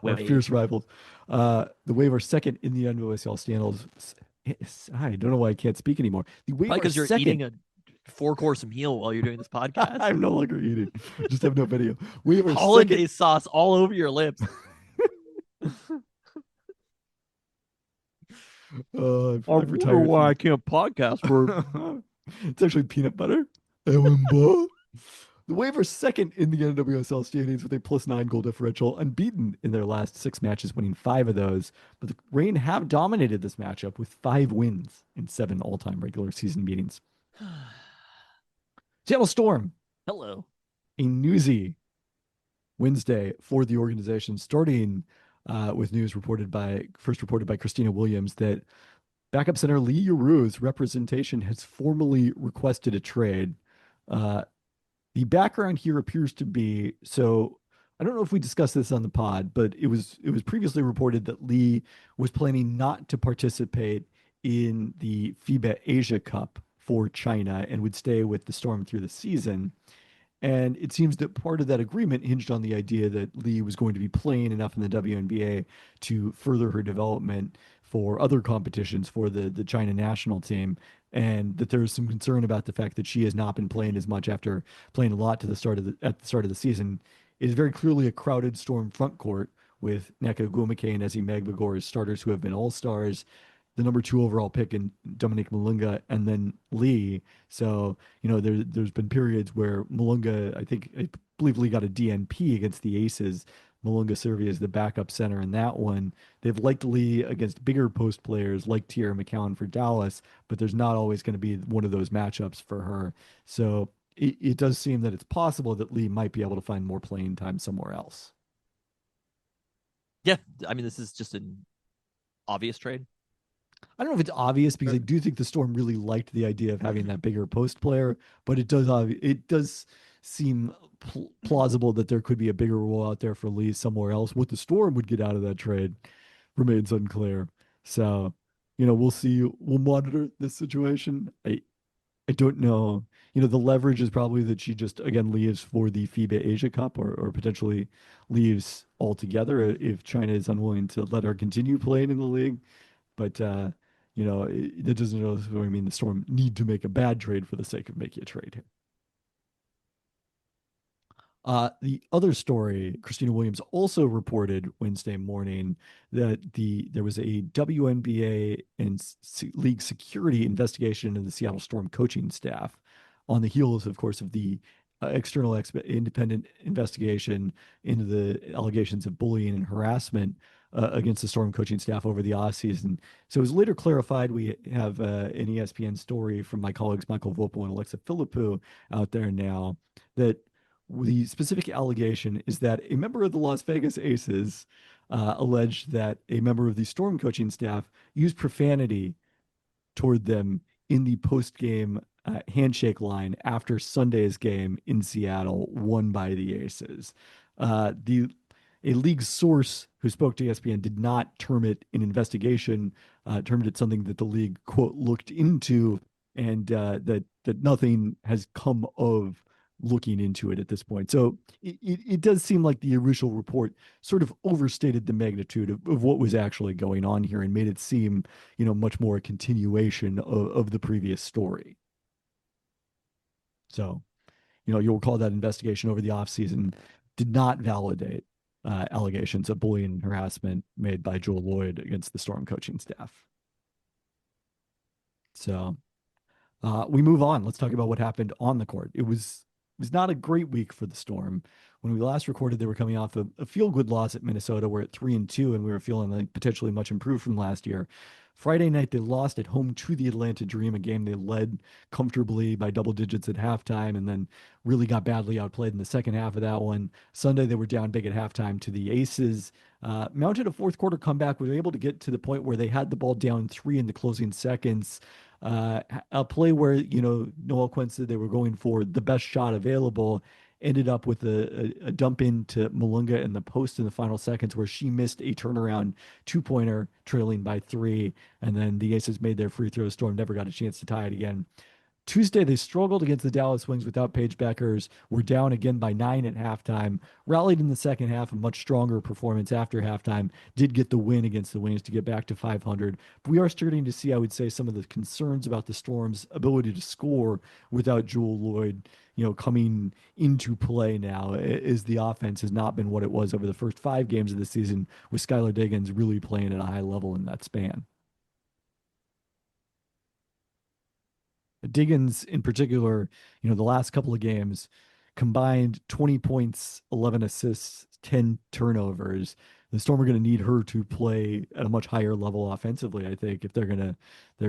our Wave. fierce rivals. The Wave are second in the NWSL standings. I don't know why I can't speak anymore. The Wave Probably are because you're second. eating a 4-course meal while you're doing this podcast. I'm no longer eating. Just have no video. Wave are Hollandaise sauce all over your lips. I wonder why I can't podcast for. It's actually peanut butter. The Wave are second in the NWSL standings with a +9 goal differential, unbeaten in their last 6 matches, winning 5 of those. But the Reign have dominated this matchup with 5 wins in 7 all-time regular season meetings. Seattle Storm, Hello. a newsy Wednesday for the organization, starting with news first reported by Christina Williams that backup center Lee Yaru's representation has formally requested a trade. The background here appears to be, so I don't know if we discussed this on the pod, but it was previously reported that Lee was planning not to participate in the FIBA Asia Cup for China and would stay with the Storm through the season. And it seems that part of that agreement hinged on the idea that Lee was going to be playing enough in the WNBA to further her development for other competitions for the China national team. And that there is some concern about the fact that she has not been playing as much after playing a lot at the start of the season. It is very clearly a crowded Storm front court with Nneka Ogwumike and Ezzy Magbagor as starters who have been all-stars, the number 2 overall pick in Dominique Malunga, and then Lee. So, there's been periods where Malunga, I believe Lee got a DNP against the Aces. Malunga serving as the backup center in that one. They've liked Lee against bigger post players like Tierra McCowan for Dallas, but there's not always going to be one of those matchups for her. So it does seem that it's possible that Lee might be able to find more playing time somewhere else. Yeah, I mean, this is just an obvious trade. I don't know if it's obvious because I do think the Storm really liked the idea of having that bigger post player, but it does seem plausible that there could be a bigger role out there for Lee somewhere else. What the Storm would get out of that trade remains unclear. So, we'll see. We'll monitor this situation. I don't know. The leverage is probably that she just, again, leaves for the FIBA Asia Cup or potentially leaves altogether if China is unwilling to let her continue playing in the league. But, that doesn't necessarily mean the Storm need to make a bad trade for the sake of making a trade here. The other story, Christina Williams also reported Wednesday morning that there was a WNBA and league security investigation into the Seattle Storm coaching staff on the heels, of course, of the external independent investigation into the allegations of bullying and harassment against the Storm coaching staff over the offseason. So it was later clarified. We have an ESPN story from my colleagues Michael Volpo and Alexa Philippou out there now that the specific allegation is that a member of the Las Vegas Aces alleged that a member of the Storm coaching staff used profanity toward them in the post-game handshake line after Sunday's game in Seattle, won by the Aces. A league source who spoke to ESPN did not term it an investigation, termed it something that the league, quote, looked into, and that nothing has come of looking into it at this point. So it does seem like the initial report sort of overstated the magnitude of what was actually going on here and made it seem, much more a continuation of the previous story. So you'll recall that investigation over the offseason did not validate allegations of bullying and harassment made by Joel Lloyd against the Storm coaching staff. So we move on. Let's talk about what happened on the court. It was not a great week for the Storm. When we last recorded, they were coming off a feel-good loss at Minnesota. We're at 3-2, and we were feeling like potentially much improved from last year. Friday night, they lost at home to the Atlanta Dream, a game they led comfortably by double digits at halftime, and then really got badly outplayed in the second half of that one. Sunday, they were down big at halftime to the Aces. Mounted a fourth quarter comeback. We were able to get to the point where they had the ball down 3 in the closing seconds. A play where, Noel Quinn said they were going for the best shot available, ended up with a dump into Malunga in the post in the final seconds where she missed a turnaround two-pointer trailing by 3. And then the Aces made their free throw. Storm never got a chance to tie it again. Tuesday, they struggled against the Dallas Wings without Paige Beckers. Were down again by 9 at halftime. Rallied in the second half, a much stronger performance after halftime. Did get the win against the Wings to get back to 500. But we are starting to see, I would say, some of the concerns about the Storm's ability to score without Jewel Lloyd, coming into play now, as the offense has not been what it was over the first 5 games of the season, with Skylar Diggins really playing at a high level in that span. Diggins, in particular, the last couple of games combined 20 points, 11 assists, 10 turnovers. The Storm are going to need her to play at a much higher level offensively, I think, if they're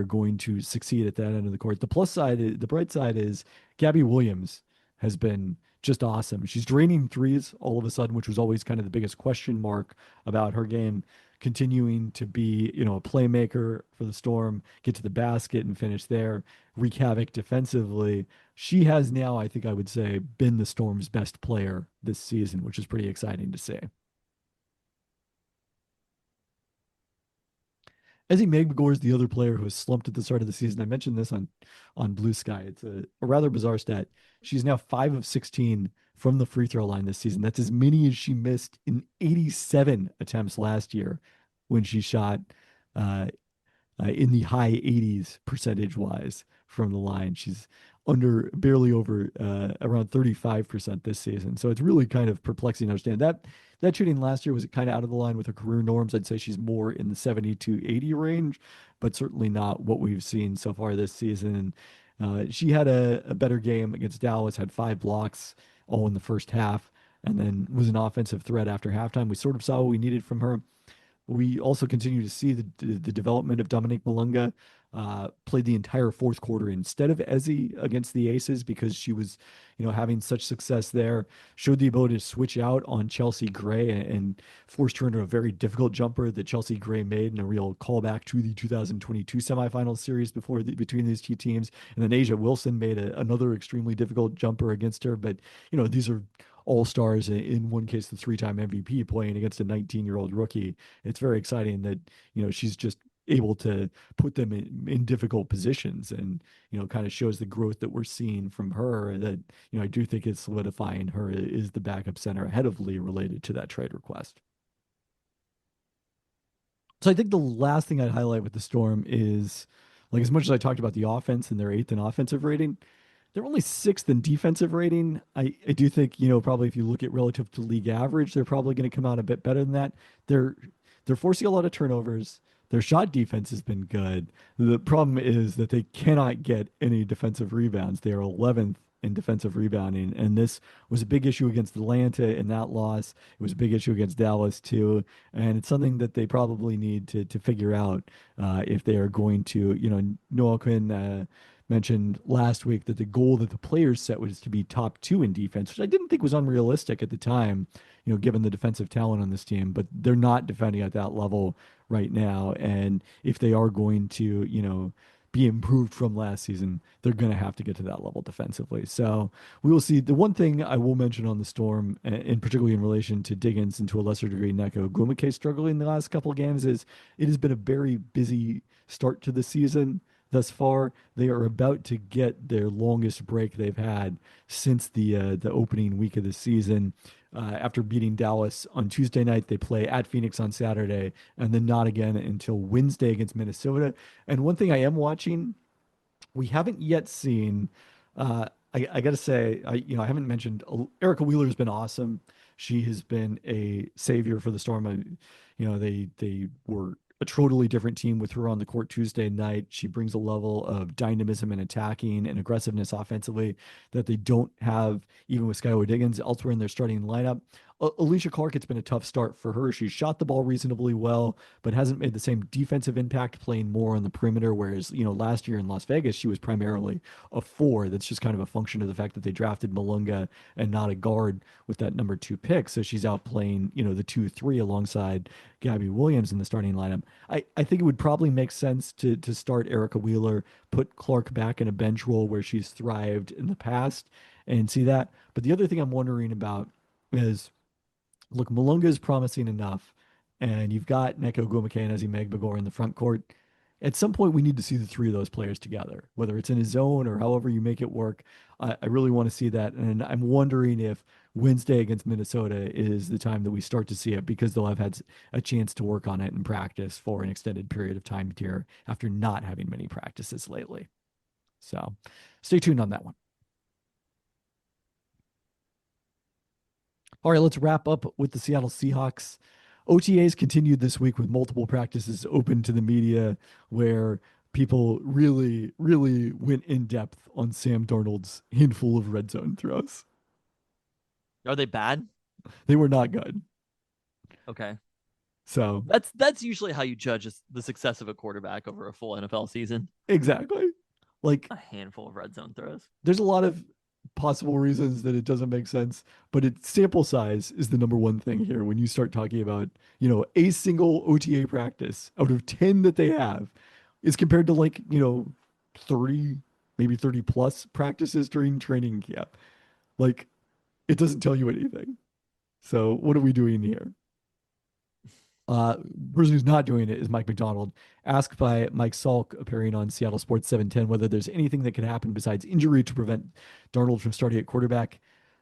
going to succeed at that end of the court. The bright side is Gabby Williams has been just awesome. She's draining threes all of a sudden, which was always kind of the biggest question mark about her game. Continuing to be, a playmaker for the Storm, get to the basket and finish there, wreak havoc defensively. She has now, I think I would say, been the Storm's best player this season, which is pretty exciting to see. Ezzie Megmagor is the other player who has slumped at the start of the season. I mentioned this on Blue Sky. It's a rather bizarre stat. She's now 5 of 16 from the free throw line this season. That's as many as she missed in 87 attempts last year when she shot in the high 80s percentage-wise from the line. She's barely over around 35% this season. So it's really kind of perplexing to understand. That shooting last year was kind of out of the line with her career norms. I'd say she's more in the 70 to 80 range, but certainly not what we've seen so far this season. She had a better game against Dallas, had 5 blocks all in the first half, and then was an offensive threat after halftime. We sort of saw what we needed from her. We also continue to see the development of Dominique Malunga. Played the entire fourth quarter instead of Ezzie against the Aces because she was, having such success there. Showed the ability to switch out on Chelsea Gray and forced her into a very difficult jumper that Chelsea Gray made in a real callback to the 2022 semifinal series between these two teams. And then Asia Wilson made another extremely difficult jumper against her. But, these are all-stars, in one case the 3-time MVP, playing against a 19-year-old rookie. It's very exciting that she's just able to put them in difficult positions, and kind of shows the growth that we're seeing from her, that I do think it's solidifying her is the backup center ahead of Lee related to that trade request. So I think the last thing I'd highlight with the Storm is, like, as much as I talked about the offense and their 8th in offensive rating, they're only 6th in defensive rating. I do think, probably if you look at relative to league average, they're probably going to come out a bit better than that. They're forcing a lot of turnovers. Their shot defense has been good. The problem is that they cannot get any defensive rebounds. They are 11th in defensive rebounding, and this was a big issue against Atlanta in that loss. It was a big issue against Dallas too, and it's something that they probably need to figure out if they are going to. Noel Quinn mentioned last week that the goal that the players set was to be top 2 in defense, which I didn't think was unrealistic at the time, given the defensive talent on this team, but they're not defending at that level right now. And if they are going to, be improved from last season, they're going to have to get to that level defensively. So we will see. The one thing I will mention on the Storm, and particularly in relation to Diggins and to a lesser degree Neko Ogwumike struggling the last couple of games, is it has been a very busy start to the season. Thus far, they are about to get their longest break they've had since the opening week of the season. After beating Dallas on Tuesday night, they play at Phoenix on Saturday, and then not again until Wednesday against Minnesota. And one thing I am watching, we haven't yet seen I gotta say, I haven't mentioned Erica Wheeler's been awesome. She has been a savior for the Storm. They were a totally different team with her on the court Tuesday night. She brings a level of dynamism and attacking and aggressiveness offensively that they don't have even with Skylar Diggins elsewhere in their starting lineup. Alicia Clark, it's been a tough start for her. She shot the ball reasonably well, but hasn't made the same defensive impact playing more on the perimeter. Whereas, last year in Las Vegas, she was primarily a four. That's just kind of a function of the fact that they drafted Malunga and not a guard with that number 2 pick. So she's out playing, the 2-3 alongside Gabby Williams in the starting lineup. I think it would probably make sense to start Erica Wheeler, put Clark back in a bench role where she's thrived in the past and see that. But the other thing I'm wondering about is look, Malunga is promising enough, and you've got Neko Gomake and Ezzy Megbagor in the front court. At some point, we need to see the three of those players together, whether it's in his zone or however you make it work. I really want to see that, and I'm wondering if Wednesday against Minnesota is the time that we start to see it because they'll have had a chance to work on it in practice for an extended period of time here after not having many practices lately. So stay tuned on that one. All right, let's wrap up with the Seattle Seahawks. OTAs continued this week with multiple practices open to the media where people really, really went in depth on Sam Darnold's handful of red zone throws. Are they bad? They were not good. Okay. So that's usually how you judge the success of a quarterback over a full NFL season. exactly. Like a handful of red zone throws. There's a lot of possible reasons that it doesn't make sense, but its sample size is the number one thing here. When you start talking about, a single OTA practice out of 10 that they have is compared to 30, maybe 30 plus practices during training camp. Like, it doesn't tell you anything. So what are we doing here? Person who's not doing it is Mike McDonald. Asked by Mike Salk, appearing on Seattle Sports 710, whether there's anything that could happen besides injury to prevent Darnold from starting at quarterback.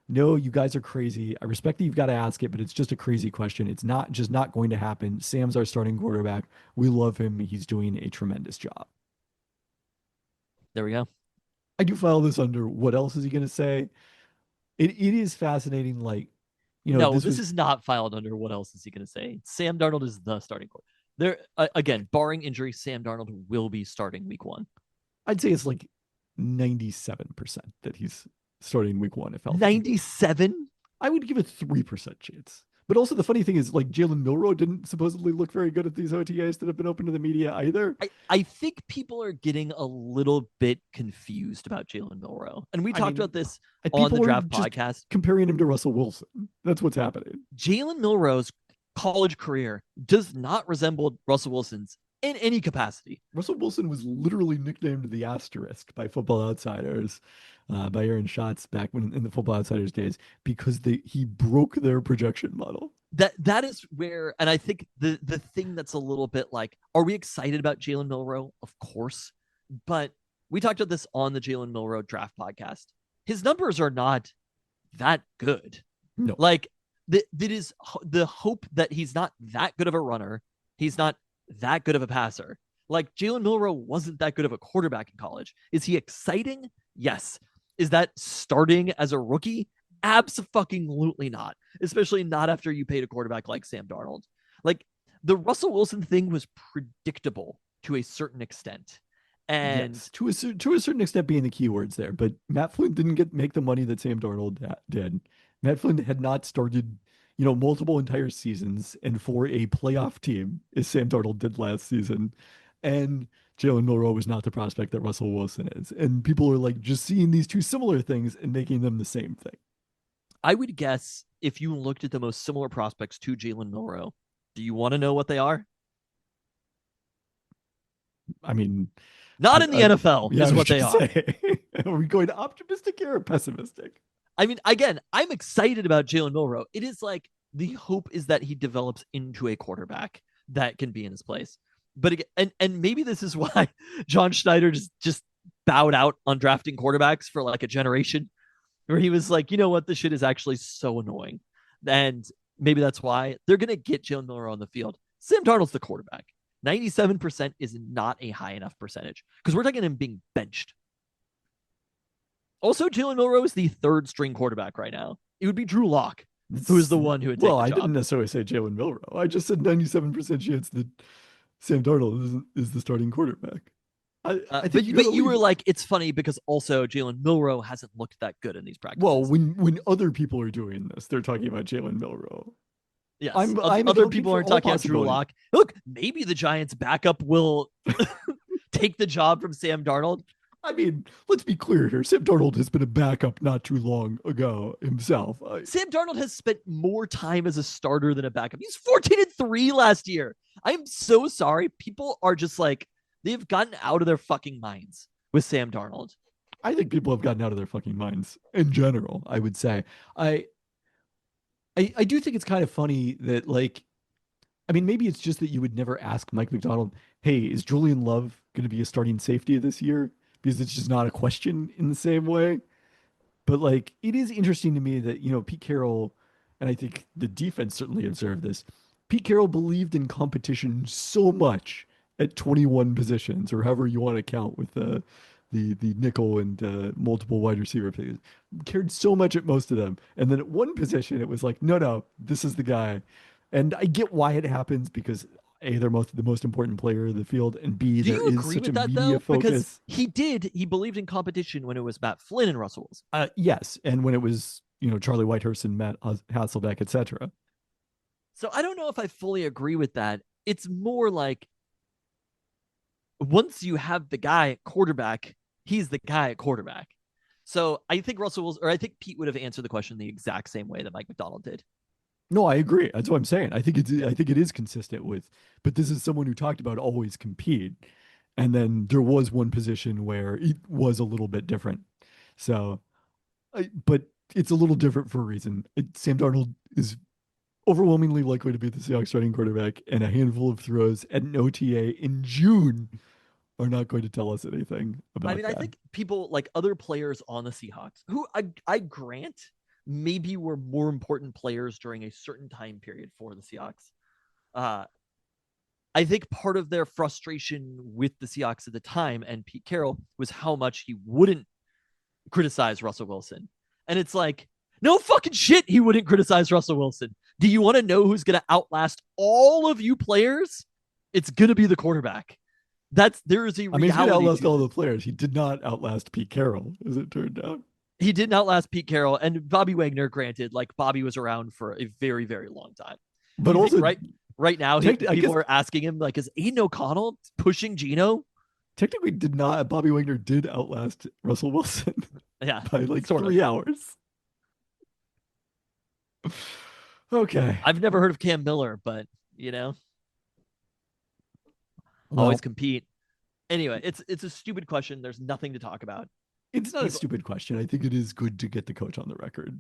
No, you guys are crazy. I respect that you've got to ask it, but it's just a crazy question. It's not going to happen. Sam's our starting quarterback. We love him. He's doing a tremendous job. There we go. I do file this under what else is he going to say? It is fascinating. No, this is not filed under what else is he going to say. Sam Darnold is the starting quarterback. There again, barring injury, Sam Darnold will be starting week 1. I'd say it's like 97% that he's starting week 1 if healthy. 97? I would give a 3% chance. But also the funny thing is, Jalen Milroe didn't supposedly look very good at these OTAs that have been open to the media either. I think people are getting a little bit confused about Jalen Milroe. And we talked about this on the Draft podcast. Comparing him to Russell Wilson. That's what's happening. Jalen Milroe's college career does not resemble Russell Wilson's in any capacity. Russell Wilson was literally nicknamed the Asterisk by Football Outsiders, by Aaron Schatz back when in the Football Outsiders days, because he broke their projection model. That is where, and I think the thing that's a little bit like, are we excited about Jalen Milroe? Of course, but we talked about this on the Jalen Milroe draft podcast. His numbers are not that good. No, that is the hope that he's not that good of a runner. He's not that good of a passer. Jalen Milroe wasn't that good of a quarterback in college. Is he exciting? Yes. Is that starting as a rookie? Absolutely not. Especially not after you paid a quarterback like Sam Darnold. The Russell Wilson thing was predictable to a certain extent. And yes, to a certain extent being the keywords there. But Matt Flynn didn't make the money that Sam Darnold did. Matt Flynn had not started, multiple entire seasons and for a playoff team as Sam Darnold did last season. And Jalen Milroe was not the prospect that Russell Wilson is. And people are just seeing these two similar things and making them the same thing. I would guess if you looked at the most similar prospects to Jalen Milroe, do you want to know what they are? I mean, not in the NFL is what they are. Are we going optimistic here or pessimistic? I mean, again, I'm excited about Jalen Milroe. It is the hope is that he develops into a quarterback that can be in his place. But again, and maybe this is why John Schneider just bowed out on drafting quarterbacks for a generation, where he was like, you know what, this shit is actually so annoying. And maybe that's why they're going to get Jalen Milroe on the field. Sam Darnold's the quarterback. 97% is not a high enough percentage because we're talking him being benched. Also, Jalen Milroe is the third string quarterback right now. It would be Drew Lock, who is the one who would take Well, the I job. didn't necessarily say Jalen Milroe. I just said 97% chance that Sam Darnold is the starting quarterback. I think But you leave. were like, it's funny because also Jalen Milroe hasn't looked that good in these practices. Well, when other people are doing this, they're talking about Jalen Milroe. yes, I'm other accounting people for are all talking about Drew possibilities. Lock. Look, maybe the Giants' backup will take the job from Sam Darnold. I mean, let's be clear here. Sam Darnold has been a backup not too long ago himself. Sam Darnold has spent more time as a starter than a backup. He's 14-3 last year. I am so sorry. People are just like, they've gotten out of their fucking minds with Sam Darnold. I think people have gotten out of their fucking minds in general, I would say. I do think it's kind of funny that, like, I mean, maybe it's just that you would never ask Mike McDonald, hey, is Julian Love going to be a starting safety this year? Because it's just not a question in the same way. But, like, it is interesting to me that, Pete Carroll, and I think the defense certainly observed this, Pete Carroll believed in competition so much at 21 positions, or however you want to count with the nickel and multiple wide receiver players. Cared so much at most of them. And then at one position, it was like, no, this is the guy. And I get why it happens because A, they're the most important player of the field, and B, Do there you is agree such with a that media though? focus. Because he believed in competition when it was Matt Flynn and Russell Wilson. Yes, and when it was Charlie Whitehurst and Matt Hasselbeck, etc. So I don't know if I fully agree with that. It's more like once you have the guy at quarterback, he's the guy at quarterback. So I think I think Pete would have answered the question the exact same way that Mike McDonald did. No, I agree. That's what I'm saying. I think it is consistent with, but this is someone who talked about always compete. And then there was one position where it was a little bit different. So, but it's a little different for a reason. Sam Darnold is overwhelmingly likely to be the Seahawks starting quarterback, and a handful of throws at an OTA in June are not going to tell us anything about I mean, that. I think people like other players on the Seahawks who I grant maybe were more important players during a certain time period for the Seahawks. I think part of their frustration with the Seahawks at the time and Pete Carroll was how much he wouldn't criticize Russell Wilson. And it's like, no fucking shit, he wouldn't criticize Russell Wilson. Do you want to know who's going to outlast all of you players? It's going to be the quarterback. There is a reality. I mean, he's going to outlast all the players. He did not outlast Pete Carroll, as it turned out. He didn't outlast Pete Carroll and Bobby Wagner. Granted, like Bobby was around for a very, very long time. But also, right now, people are asking him like, is Aiden O'Connell pushing Geno? Technically, Bobby Wagner did outlast Russell Wilson. Yeah, by like 3 hours. Okay. I've never heard of Cam Miller, but always compete. Anyway, it's a stupid question. There's nothing to talk about. It's not a stupid question. I think it is good to get the coach on the record.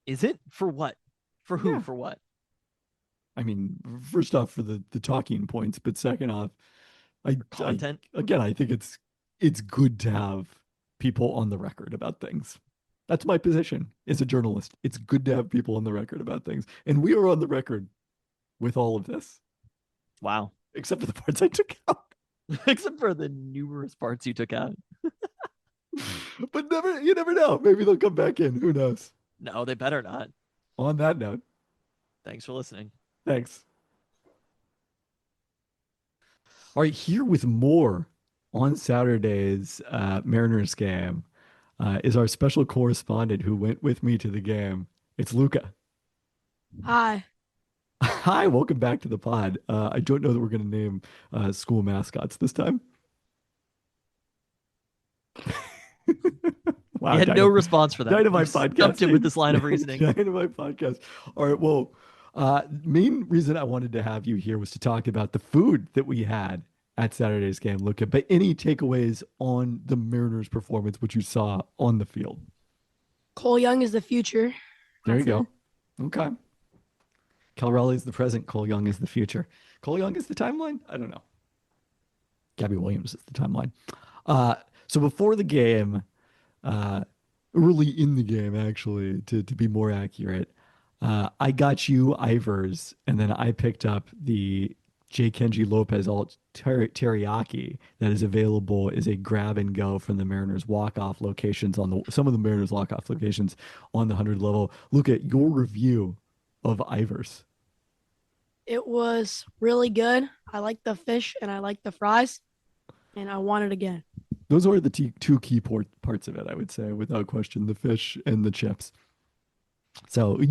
Is it? For what? For who? Yeah. For what? I mean, first off, for the talking points, but second off, content. I think it's good to have people on the record about things. That's my position as a journalist. It's good to have people on the record about things. And we are on the record with all of this. Wow. Except for the parts I took out. Except for the numerous parts you took out. But you never know. Maybe they'll come back in. Who knows? No, they better not. On that note. Thanks for listening. Thanks. All right, here with more on Saturday's Mariners game is our special correspondent who went with me to the game. It's Luca. Hi. Hi, welcome back to the pod. I don't know that we're going to name school mascots this time. Wow, he had no response for that. Dynamite podcast. Stumped him with this line of reasoning. Dynamite podcast. All right, well, main reason I wanted to have you here was to talk about the food that we had at Saturday's game, Luca. But any takeaways on the Mariners' performance, which you saw on the field? Cole Young is the future. There you go. Okay. Cal Raleigh is the present. Cole Young is the future. Cole Young is the timeline? I don't know. Gabby Williams is the timeline. So before the game, early in the game, actually, to be more accurate, I got you Ivers, and then I picked up the J. Kenji Lopez alt teriyaki that is available is a grab and go from the Mariners walk-off locations on the some of the Mariners walk-off locations on the 100 level. Look at your review of Ivers. It was really good. I like the fish and I like the fries, and I want it again. Those are the two key parts of it, I would say, without question, the fish and the chips. So,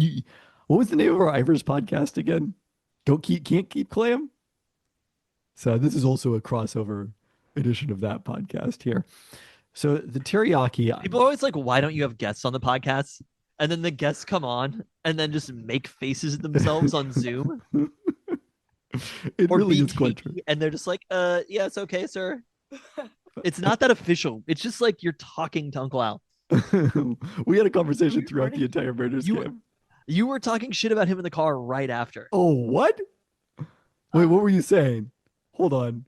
what was the name of our Ivers podcast again? Can't keep clam. So this is also a crossover edition of that podcast here. So the teriyaki. People are always like, why don't you have guests on the podcast? And then the guests come on and then just make faces at themselves on Zoom. It or really be is quite true. cakey, and they're just like, yeah, it's okay, sir. It's not that official. It's just like you're talking to Uncle Al. We had a conversation throughout the entire Mariners game. You were talking shit about him in the car right after. Oh, what? Wait, what were you saying? Hold on.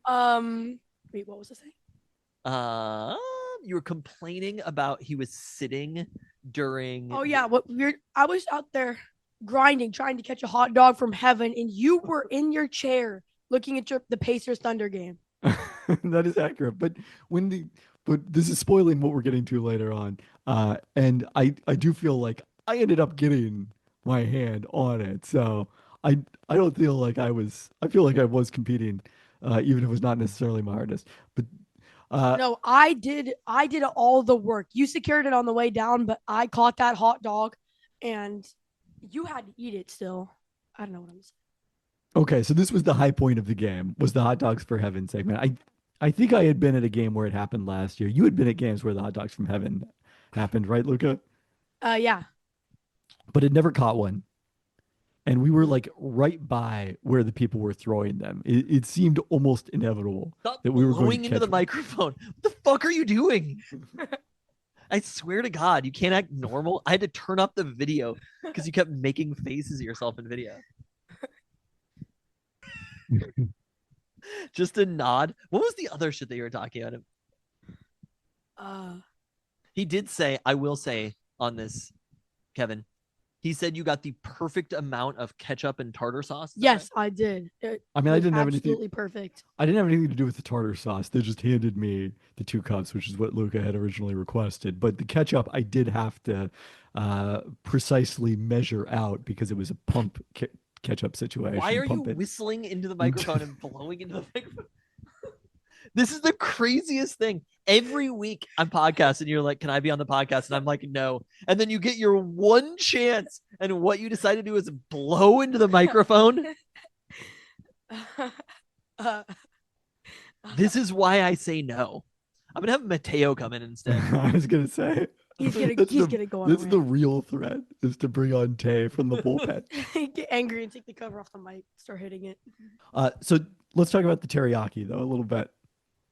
Wait, what was I saying? You were complaining about he was sitting during. Oh yeah, I was out there grinding, trying to catch a hot dog from heaven, and you were in your chair looking at the Pacers Thunder game. That is accurate, but this is spoiling what we're getting to later on. And I do feel like I ended up getting my hand on it, so I don't feel like I feel like I was competing, even if it was not necessarily my hardest. But no, I did all the work. You secured it on the way down, but I caught that hot dog, and you had to eat it still. I don't know what I'm saying. Okay, so this was the high point of the game, was the hot dogs for heaven segment. I think I had been at a game where it happened last year. You had been at games where the hot dogs from heaven happened, right, Luca? Yeah. But it never caught one. And we were like right by where the people were throwing them. It seemed almost inevitable that we were going into the microphone. What the fuck are you doing? I swear to God, you can't act normal. I had to turn up the video because you kept making faces at yourself in video. Just a nod. What was the other shit that you were talking about? He did say, I will say on this, Kevin, he said you got the perfect amount of ketchup and tartar sauce. Yes, right? I did. I didn't have anything. Absolutely perfect. I didn't have anything to do with the tartar sauce. They just handed me the 2 cups, which is what Luca had originally requested. But the ketchup, I did have to precisely measure out because it was a pump ketchup situation. Why are you whistling into the microphone and blowing into the microphone? This is the craziest thing. Every week I'm podcasting, you're like, can I be on the podcast? And I'm like, no. And then you get your one chance, and what you decide to do is blow into the microphone. This is why I say no. I'm going to have Mateo come in instead. I was going to say. He's gonna go on. This is the real threat, is to bring on Tay from the bullpen. Get angry and take the cover off the mic, start hitting it. So let's talk about the teriyaki, though, a little bit.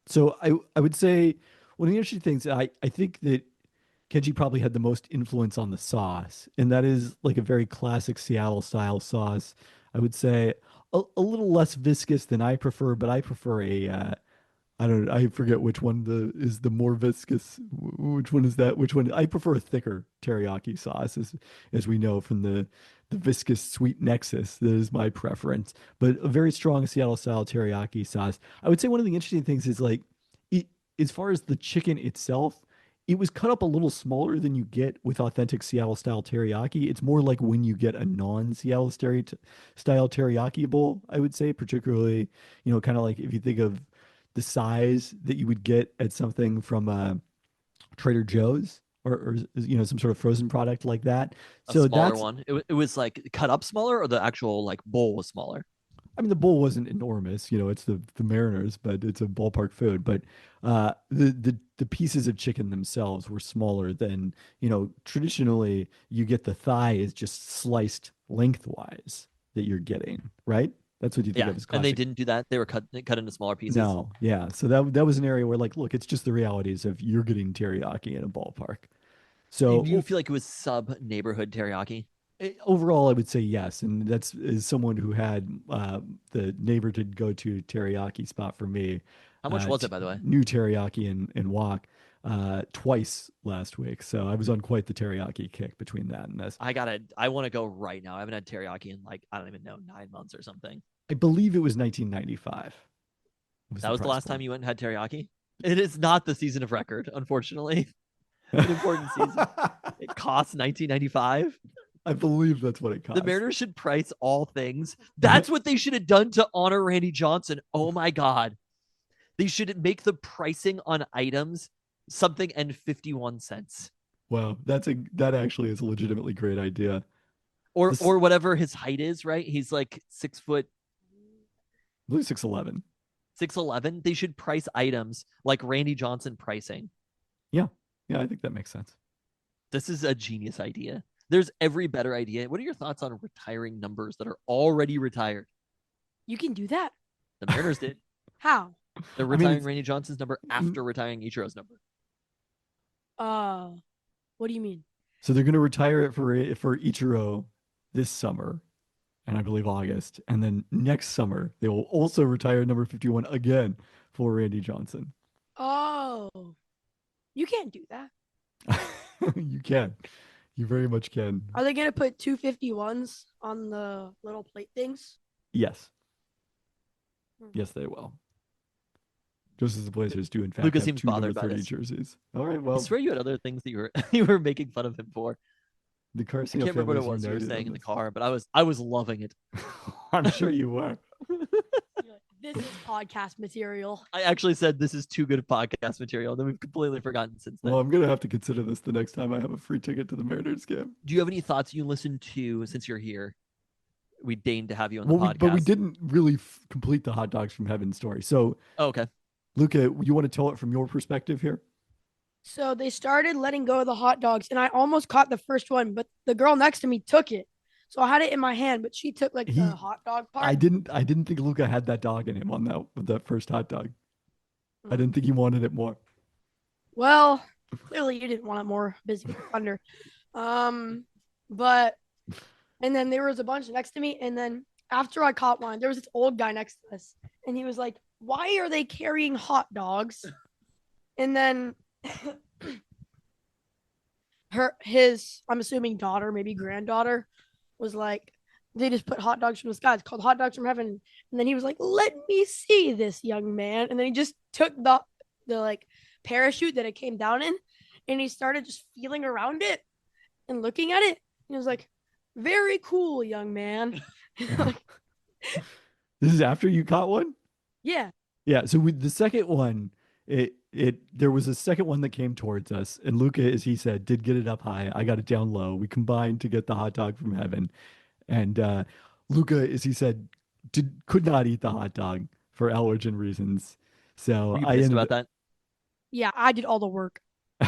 So I would say one of the interesting things, I think that Kenji probably had the most influence on the sauce, and that is like a very classic Seattle style sauce. I would say a little less viscous than I prefer, but I prefer I forget which one is the more viscous. Which one is that? Which one? I prefer a thicker teriyaki sauce, as we know from the viscous sweet nexus. That is my preference. But a very strong Seattle style teriyaki sauce. I would say one of the interesting things is like, as far as the chicken itself, it was cut up a little smaller than you get with authentic Seattle style teriyaki. It's more like when you get a non-Seattle style teriyaki bowl, I would say, particularly, kind of like if you think of the size that you would get at something from Trader Joe's or some sort of frozen product like that. So smaller one. It was like cut up smaller, or the actual like bowl was smaller. I mean, the bowl wasn't enormous. It's the Mariners, but it's a ballpark food. But the pieces of chicken themselves were smaller than traditionally you get. The thigh is just sliced lengthwise that you're getting, right? That's what you think of as classic. And they didn't do that. They were cut into smaller pieces. No, yeah. So that was an area where, like, look, it's just the realities of you're getting teriyaki in a ballpark. So do you feel like it was sub neighborhood teriyaki? Overall, I would say yes, and that's as someone who had the neighborhood go-to teriyaki spot for me. How much was it, by the way? New teriyaki in Wok twice last week, so I was on quite the teriyaki kick between that and this. I want to go right now. I haven't had teriyaki in, like, I don't even know, 9 months or something. I believe it was 1995. That was the prize last time pool. you went and had teriyaki? It is not the season of record, unfortunately. An important season. It costs 1995. I believe that's what it cost. The Mariners should price all things. That's what they should have done to honor Randy Johnson. Oh my God. They should make the pricing on items something and 51 cents. Wow, that actually is a legitimately great idea. Or whatever his height is, right? He's like 6 foot I believe 6'11". 6'11". They should price items like Randy Johnson pricing. Yeah, I think that makes sense. This is a genius idea. There's every better idea. What are your thoughts on retiring numbers that are already retired? You can do that. The Mariners did. How? They're mean, retiring it's- Randy Johnson's number after retiring Ichiro's number. What do you mean? So they're going to retire it for Ichiro this summer, and I believe August, and then next summer they will also retire number 51 again for Randy Johnson. Oh, you can't do that. You can. You very much can. Are they gonna put 251s on the little plate things? Yes. Hmm. Yes, they will. Just as the Blazers do, in fact, Lucas have seems two bothered number by 30 this. jerseys. All right, I well, swear you had other things that you were making fun of him for. the I Carcino can't remember what it family is was you were united saying on in the this. car, but I was loving it. I'm sure you were. You're like, this is podcast material. I actually said this is too good podcast material, and then we've completely forgotten since then. Well, I'm going to have to consider this the next time I have a free ticket to the Mariners game. Do you have any thoughts you listen to since you're here? We deigned to have you on the podcast. But we didn't really complete the hot dogs from heaven story. So, Oh, okay. Luca, you want to tell it from your perspective here? So they started letting go of the hot dogs, and I almost caught the first one, but the girl next to me took it. So I had it in my hand, but she took like He- the hot dog part. I didn't think Luca had that dog in him on that first hot dog. I didn't think he wanted it more. Well, clearly you didn't want it more. Busy with thunder. But and then there was a bunch next to me, and then after I caught one, there was this old guy next to us, and he was like, "Why are they carrying hot dogs?" And then I'm assuming daughter, maybe granddaughter, was like, they just put hot dogs from the sky. It's called hot dogs from heaven. And then he was like, "Let me see this, young man." And then he just took the like parachute that it came down in, and he started just feeling around it and looking at it. He was like, "Very cool, young man." This is after you caught one? Yeah. Yeah. So with the second one, there was a second one that came towards us, and Luca, as he said, did get it up high. I got it down low. We combined to get the hot dog from heaven, and Luca, as he said, could not eat the hot dog for allergen reasons. So Were you I pissed ended about that? Yeah, I did all the work.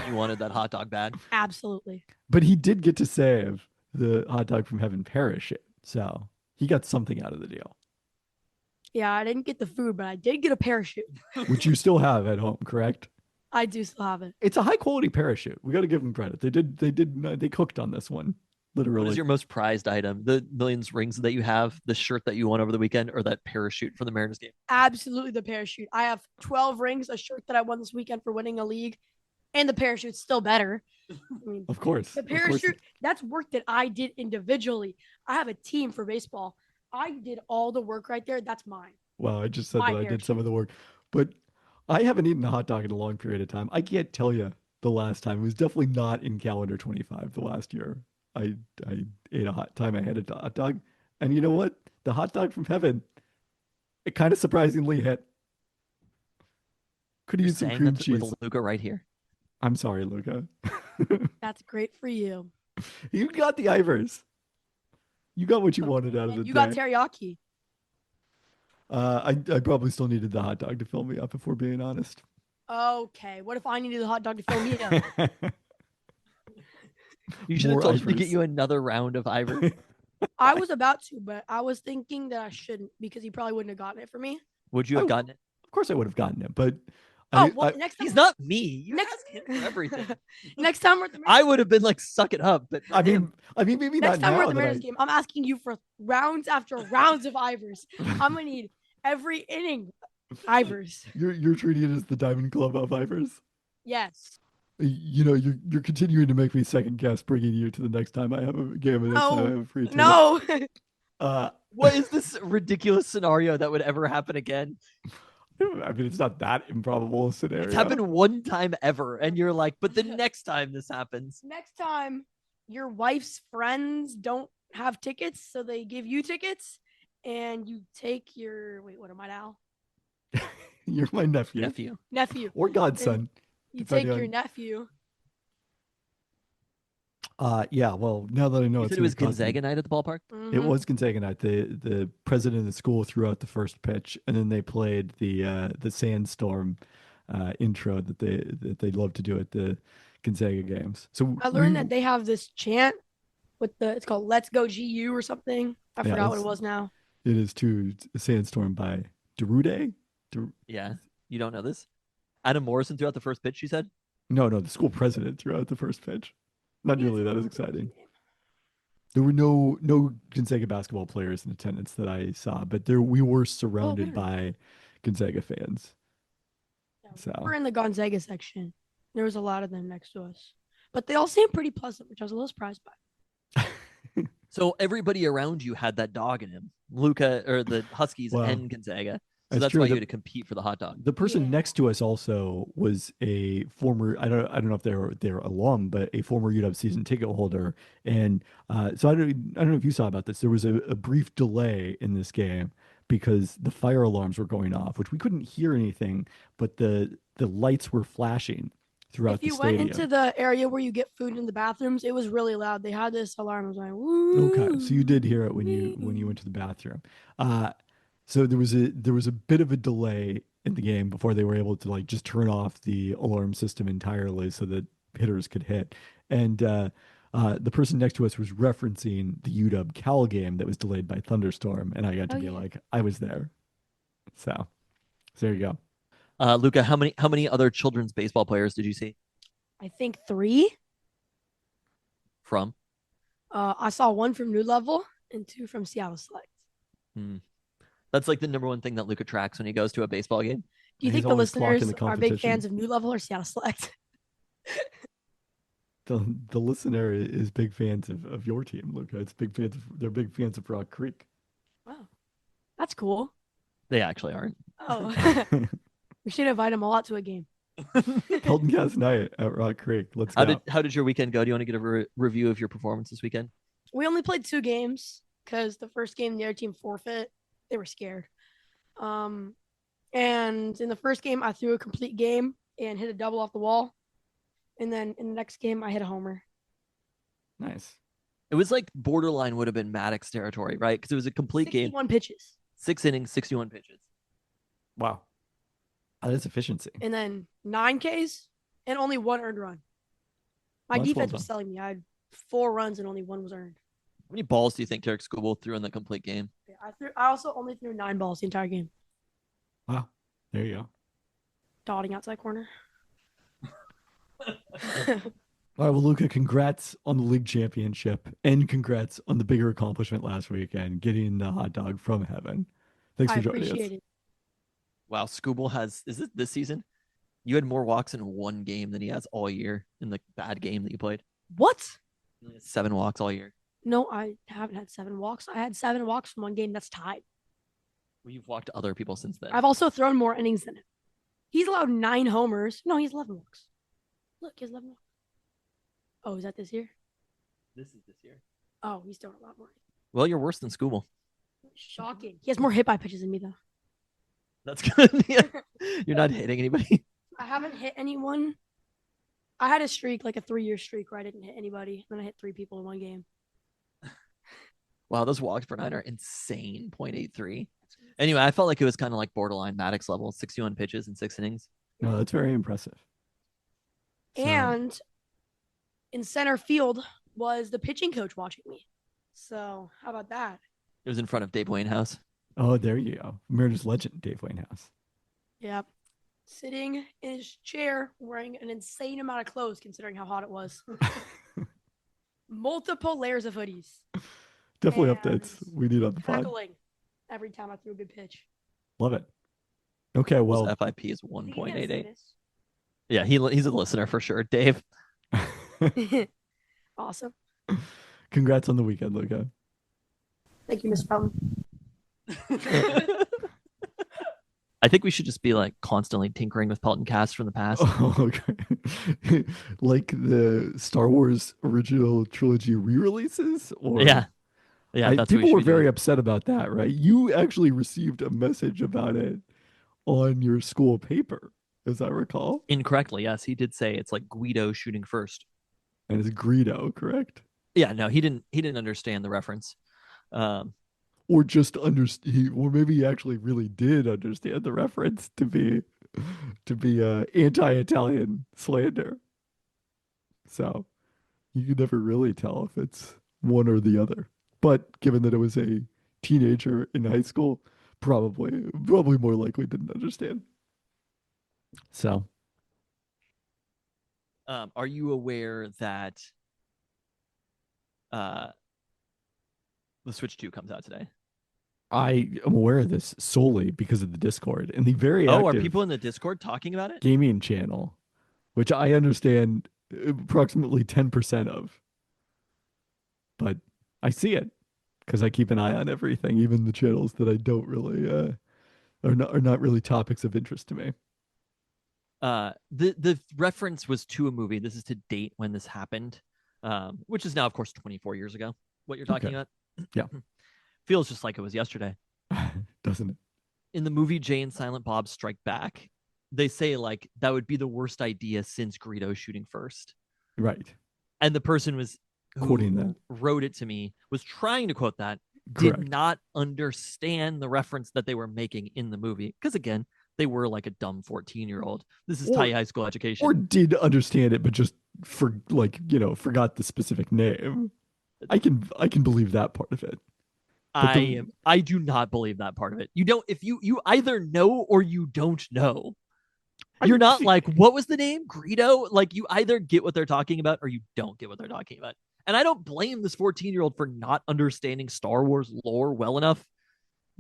You wanted that hot dog bad. Absolutely. But he did get to save the hot dog from heaven parachute, so he got something out of the deal, Yeah, I didn't get the food, but I did get a parachute. which you still have at home, correct? I do still have it. It's a high quality parachute. We got to give them credit. They cooked on this one, literally. What is your most prized item? The millions rings that you have, the shirt that you won over the weekend, or that parachute for the Mariners game? Absolutely the parachute. I have 12 rings, a shirt that I won this weekend for winning a league, and the parachute's still better. I mean, Of course. the Of course. parachute, that's work that I did individually. I have a team for baseball. I did all the work right there. That's mine. Wow, I just said My that I did parachute. some of the work, but I haven't eaten a hot dog in a long period of time. I can't tell you the last time. It was definitely not in calendar 25 the last year. I ate a hot hot dog, and you know what? The hot dog from heaven, it kind of surprisingly hit. Could You're use some saying cream that cheese. with Luca right here. I'm sorry, Luca. That's great for you. You got the Ivers. You got what you wanted out of the And you got day. teriyaki. I probably still needed the hot dog to fill me up, if we're being honest. Okay. What if I needed a hot dog to fill me up? You should have More told him to Ivers. get you another round of Ivor. I was about to, but I was thinking that I shouldn't because he probably wouldn't have gotten it for me. Would you have Oh, gotten it? Of course, I would have gotten it, but Oh, well, next time. He's not me. You Next- ask him for everything. Next time we're at the I would have been like, suck it up, but I him. mean, maybe next not time we're now at the that Mariners game, I'm asking you for rounds after rounds of Ivers. I'm gonna need every inning Ivers. you're treating it as the Diamond Club of Ivers. Yes. You know, you're continuing to make me second guess bringing you to the next time I have a game and next time I have a free ticket. No. What is this ridiculous scenario that would ever happen again? I mean, it's not that improbable a scenario. It's happened one time ever, and you're like, but the next time this happens, Next time, your wife's friends don't have tickets, so they give you tickets, and you take your what am I now? You're my nephew. Nephew. or godson. You take depending your on- nephew. Yeah. Well, now that I know You it's said it was gonna cost me- Gonzaga night at the ballpark. It Mhm. was Gonzaga night. The president of the school threw out the first pitch, and then they played the sandstorm intro that they love to do at the Gonzaga games. So I learned that they have this chant with it's called "Let's Go GU" or something. I Yeah, forgot what it that's- was now. it is to Sandstorm by Derude. Yeah, you don't know this. Adam Morrison threw out the first pitch. She said. No, the school president threw out the first pitch. Not Yeah, nearly it's that a as cool exciting. name. There were no Gonzaga basketball players in attendance that I saw, but we were surrounded really? by Gonzaga fans. Yeah, So we're in the Gonzaga section. There was a lot of them next to us, but they all seemed pretty pleasant, which I was a little surprised by. So everybody around you had that dog in him, Luca or the Huskies Wow. and Gonzaga. So That's that's true. why you The- had to compete for the hot dog. the person Yeah. next to us also was a former I don't know if they're alum, but a former UW season ticket holder. And so I don't know if you saw about this. There was a brief delay in this game because the fire alarms were going off, which we couldn't hear anything, but the lights were flashing throughout If you the went stadium. into the area where you get food in the bathrooms, it was really loud. They had this alarm. It was like, woo. Okay, so you did hear it when you went to the bathroom. So there was a bit of a delay in the game before they were able to like just turn off the alarm system entirely so that hitters could hit. And the person next to us was referencing the UW Cal game that was delayed by thunderstorm, and I got to Oh, be yeah. like, I was there. So there you go. Luca, how many other children's baseball players did you see I think 3. from? I saw 1 from New Level and 2 from Seattle Select. That's like the number one thing that Luca tracks when he goes to a baseball game. Do you He's think the always clocking listeners the are big competition. fans of New Level or Seattle Select? The listener is big fans of your team, Luca. They're big fans of Rock Creek. Wow, that's cool. They actually aren't. Oh, we should invite them all out to a game. Peltoncast night at Rock Creek. Let's go. How did your weekend go? Do you want to get a review of your performance this weekend? We only played 2 games because the first game the other team forfeit. They were scared. And in the first game I threw a complete game and hit a double off the wall. And then in the next game I hit a homer. Nice. It was like borderline would have been Maddox territory, right? Because it was a complete game, 61 pitches. 6 innings, 61 pitches. Wow. That's efficiency. And then 9 Ks and only 1 earned run. My Well, that's well defense was done. selling me. I had 4 runs and only 1 was earned. How many balls do you think Tarek Skubal threw in the complete game? Yeah, I also only threw 9 balls the entire game. Wow. There you go. Dotting outside corner. All right. Well, Luca, congrats on the league championship and congrats on the bigger accomplishment last weekend, getting the hot dog from heaven. Thanks I for joining us. appreciate it. Wow, Skubal is it this season? You had more walks in one game than he has all year in the bad game that you played. What? He only has 7 walks all year. No, I haven't had 7 walks. I had 7 walks from one game. That's tied. Well, you've walked other people since then. I've also thrown more innings than him. He's allowed 9 homers. No, he's 11 walks. Look, he has 11 walks. Oh, is that this year? This is this year. Oh, he's throwing a lot more. Well, you're worse than Skubal. Shocking. He has more hit by pitches than me, though. That's good. Yeah. You're not hitting anybody. I haven't hit anyone. I had a streak, like a 3-year streak, where I didn't hit anybody. Then I hit 3 people in one game. Wow, those walks per 9 are insane. 0.83. Anyway, I felt like it was kind of like borderline Maddox level, 61 pitches in 6 innings. No, that's very impressive. So- And in center field was the pitching coach watching me. So how about that? It was in front of Dave Wainhouse. Oh, there you go. Mariners legend, Dave Wainhouse. Yep. Sitting in his chair wearing an insane amount of clothes considering how hot it was. Multiple layers of hoodies. Definitely And updates we need on the pod. Tackling every time I threw a good pitch. Love it. Okay, well, His FIP is I think he didn't 1.88. say Yeah, he's a listener for sure. Dave. this. Awesome. congrats on the weekend, Luca. Thank you, Mr. Pelton. I think we should just be like constantly tinkering with Peltoncast from the past. Oh, okay. Like the Star Wars original trilogy re-releases, or Yeah, that's what we people should were be doing. very upset about that, right? You actually received a message about it on your school paper, as I recall, Incorrectly, yes, he did say it's like Guido shooting first. and it's Greedo, correct? Yeah, no, he didn't understand the reference. Um, Or just understand, or maybe he actually really did understand the reference to be anti-Italian slander. So you can never really tell if it's one or the other. But given that it was a teenager in high school, probably more likely didn't understand. So are you aware that the Switch 2 comes out today? I am aware of this solely because of the Discord and the very Oh, are active people in the Discord talking about it? gaming channel, which I understand approximately 10% of. But I see it because I keep an eye on everything, even the channels that I don't really are not really topics of interest to me. The reference was to a movie. This is to date when this happened, which is now, of course, 24 years ago. What you're talking Okay. about? Yeah. Feels just like it was yesterday. Doesn't it? In the movie Jay and Silent Bob Strike Back, they say like that would be the worst idea since Greedo shooting first. Right. And the person who Quoting that. wrote it to me was trying to quote that, Correct. did not understand the reference that they were making in the movie. Because again, they were like a dumb 14-year-old. This is Thai high school education. Or did understand it, but just forgot the specific name. I can believe that part of it. I do not believe that part of it. You don't, if you either know or you don't know. You're not like, what was the name? Greedo? Like, you either get what they're talking about or you don't get what they're talking about. And I don't blame this 14-year-old for not understanding Star Wars lore well enough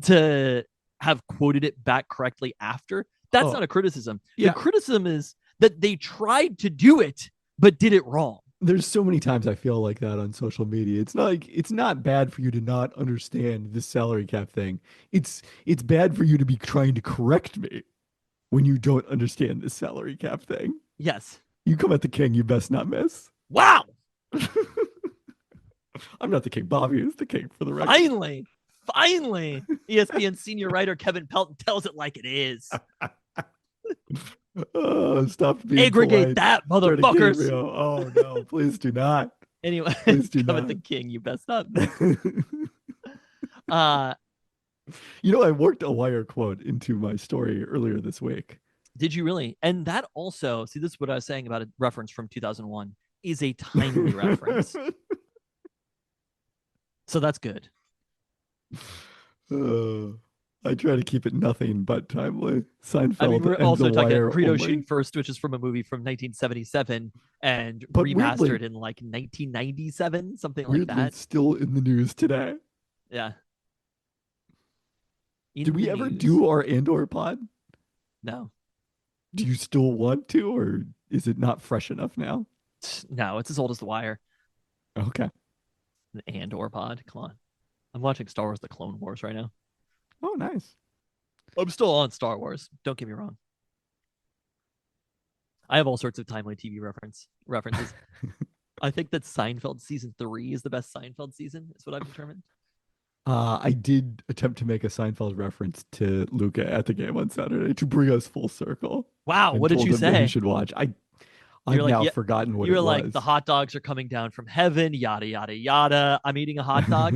to have quoted it back correctly after. That's not a criticism. Yeah. The criticism is that they tried to do it, but did it wrong. There's so many times I feel like that on social media. It's not bad for you to not understand this salary cap thing. It's bad for you to be trying to correct me when you don't understand this salary cap thing. Yes. You come at the king, you best not miss. Wow. I'm not the king. Bobby is the king, for the record. Finally, ESPN senior writer Kevin Pelton tells it like it is. Stop being aggregate polite. that, motherfuckers. Oh no, please do not. Anyway, Please do Kevin not. the King, you best not. I worked a wire quote into my story earlier this week. Did you really? And that also, see, this is what I was saying about a reference from 2001, is a timely reference. So that's good. I try to keep it nothing but timely. Seinfeld. I mean, we're and also The talking Wire Greedo only. Shooting First, which is from a movie from 1977 and But remastered weirdly- in like 1997, something like Weirdly, that. it's still in the news today. Yeah. Did we ever do our Andor pod? No. Do you still want to, or is it not fresh enough now? No, it's as old as The Wire. Okay. An Andor pod. Come on. I'm watching Star Wars The Clone Wars right now. Oh, nice. I'm still on Star Wars. Don't get me wrong. I have all sorts of timely TV references. I think that Seinfeld season 3 is the best Seinfeld season, is what I've determined. I did attempt to make a Seinfeld reference to Luca at the game on Saturday to bring us full circle. Wow, and what did told you him that say? He should watch. I've like, now yeah, forgotten what you it were was. like, the hot dogs are coming down from heaven, yada, yada, yada. I'm eating a hot dog.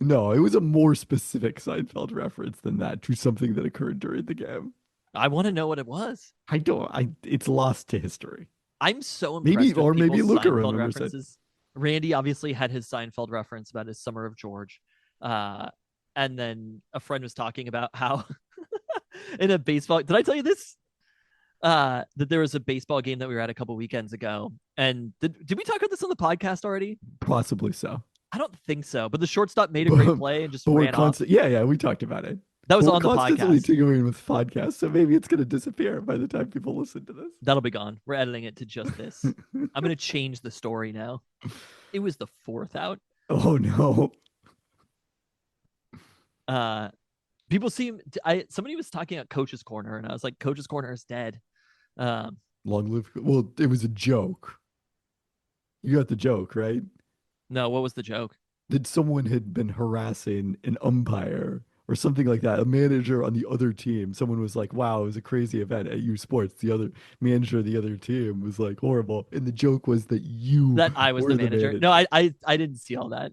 No, it was a more specific Seinfeld reference than that to something that occurred during the game. I want to know what it was. It's lost to history. I'm so impressed with maybe Luca Seinfeld remembers references. it. Randy obviously had his Seinfeld reference about his Summer of George. And then a friend was talking about how in a baseball, did I tell you this? That there was a baseball game that we were at a couple weekends ago. And did we talk about this on the podcast already? Possibly so. I don't think so, but the shortstop made a great play and just ran off. Yeah, we talked about it. That was on the constantly podcast. tinkering with podcasts, so maybe it's going to disappear by the time people listen to this. That'll be gone. We're editing it to just this. I'm going to change the story now. It was the 4th out. Oh, no. People seem somebody was talking about Coach's Corner, and I was like, Coach's Corner is dead. Long live. Well, it was a joke. You got the joke, right? No, what was the joke? That someone had been harassing an umpire or something like that. A manager on the other team. Someone was like, "Wow, it was a crazy event at U Sports." The other manager of the other team was like, "Horrible." And the joke was that you That I was were the manager. No, I didn't see all that.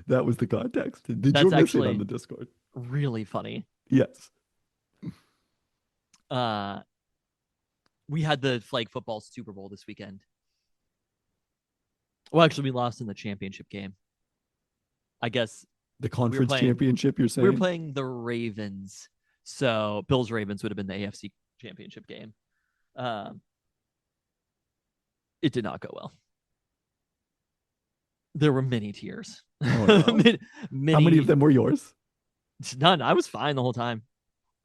That was the context. Did That's you miss it actually on the Discord? really funny. Yes. We had the flag football Super Bowl this weekend. Well, actually, we lost in the championship game. I guess The conference championship, you're saying? we were playing the Ravens, so Bills Ravens would have been the AFC championship game. It did not go well. There were many tears. Oh, no. many, How many of them were yours? None. I was fine the whole time.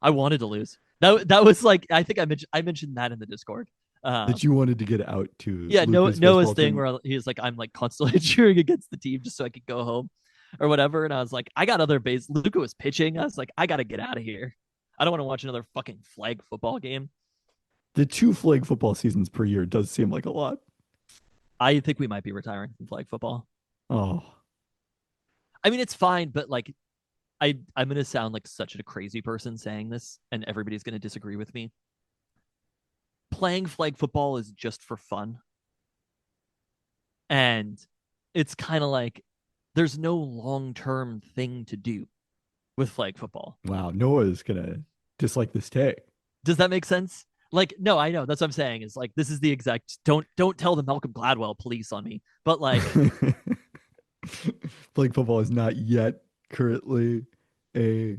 I wanted to lose. That was like, I think I mentioned that in the Discord. That you wanted to get out to. Yeah, Luca's Noah's baseball thing team. where he's like, I'm like constantly cheering against the team just so I could go home or whatever. And I was like, I got other base. Luca was pitching. I was like, I got to get out of here. I don't want to watch another fucking flag football game. The 2 flag football seasons per year does seem like a lot. I think we might be retiring from flag football. Oh, I mean, it's fine, but like, I'm going to sound like such a crazy person saying this, and everybody's going to disagree with me. Playing flag football is just for fun. And it's kind of like there's no long-term thing to do with flag football. wow. Noah's going to dislike this take. Does that make sense? Like, no, I know. That's what I'm saying. Is like, this is the exact, don't tell the Malcolm Gladwell police on me. But like, Flag football is not yet currently a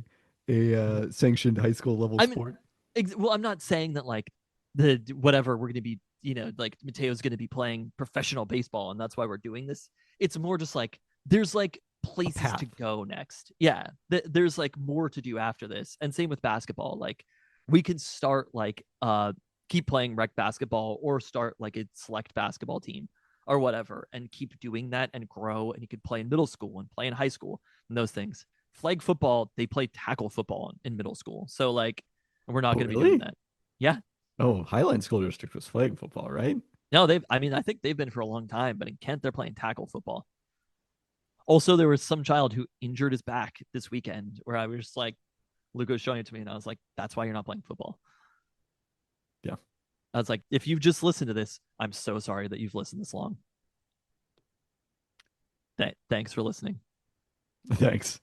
sanctioned high school level sport. well, I'm not saying that like the whatever we're going to be, like Mateo's going to be playing professional baseball and that's why we're doing this. It's more just like there's like places to go next. Yeah, there's like more to do after this. And same with basketball. Like we can start like keep playing rec basketball or start like a select basketball team or whatever and keep doing that and grow. And you could play in middle school and play in high school and those things. Flag football, they play tackle football in middle school. So like we're not going to be doing that. Yeah. Oh, Highline School District was flag football, right? No, I think they've been for a long time, but in Kent, they're playing tackle football. Also, there was some child who injured his back this weekend where I was just like, Luca was showing it to me and I was like, that's why you're not playing football. Yeah. I was like, if you've just listened to this, I'm so sorry that you've listened this long. Thanks for listening. Thanks.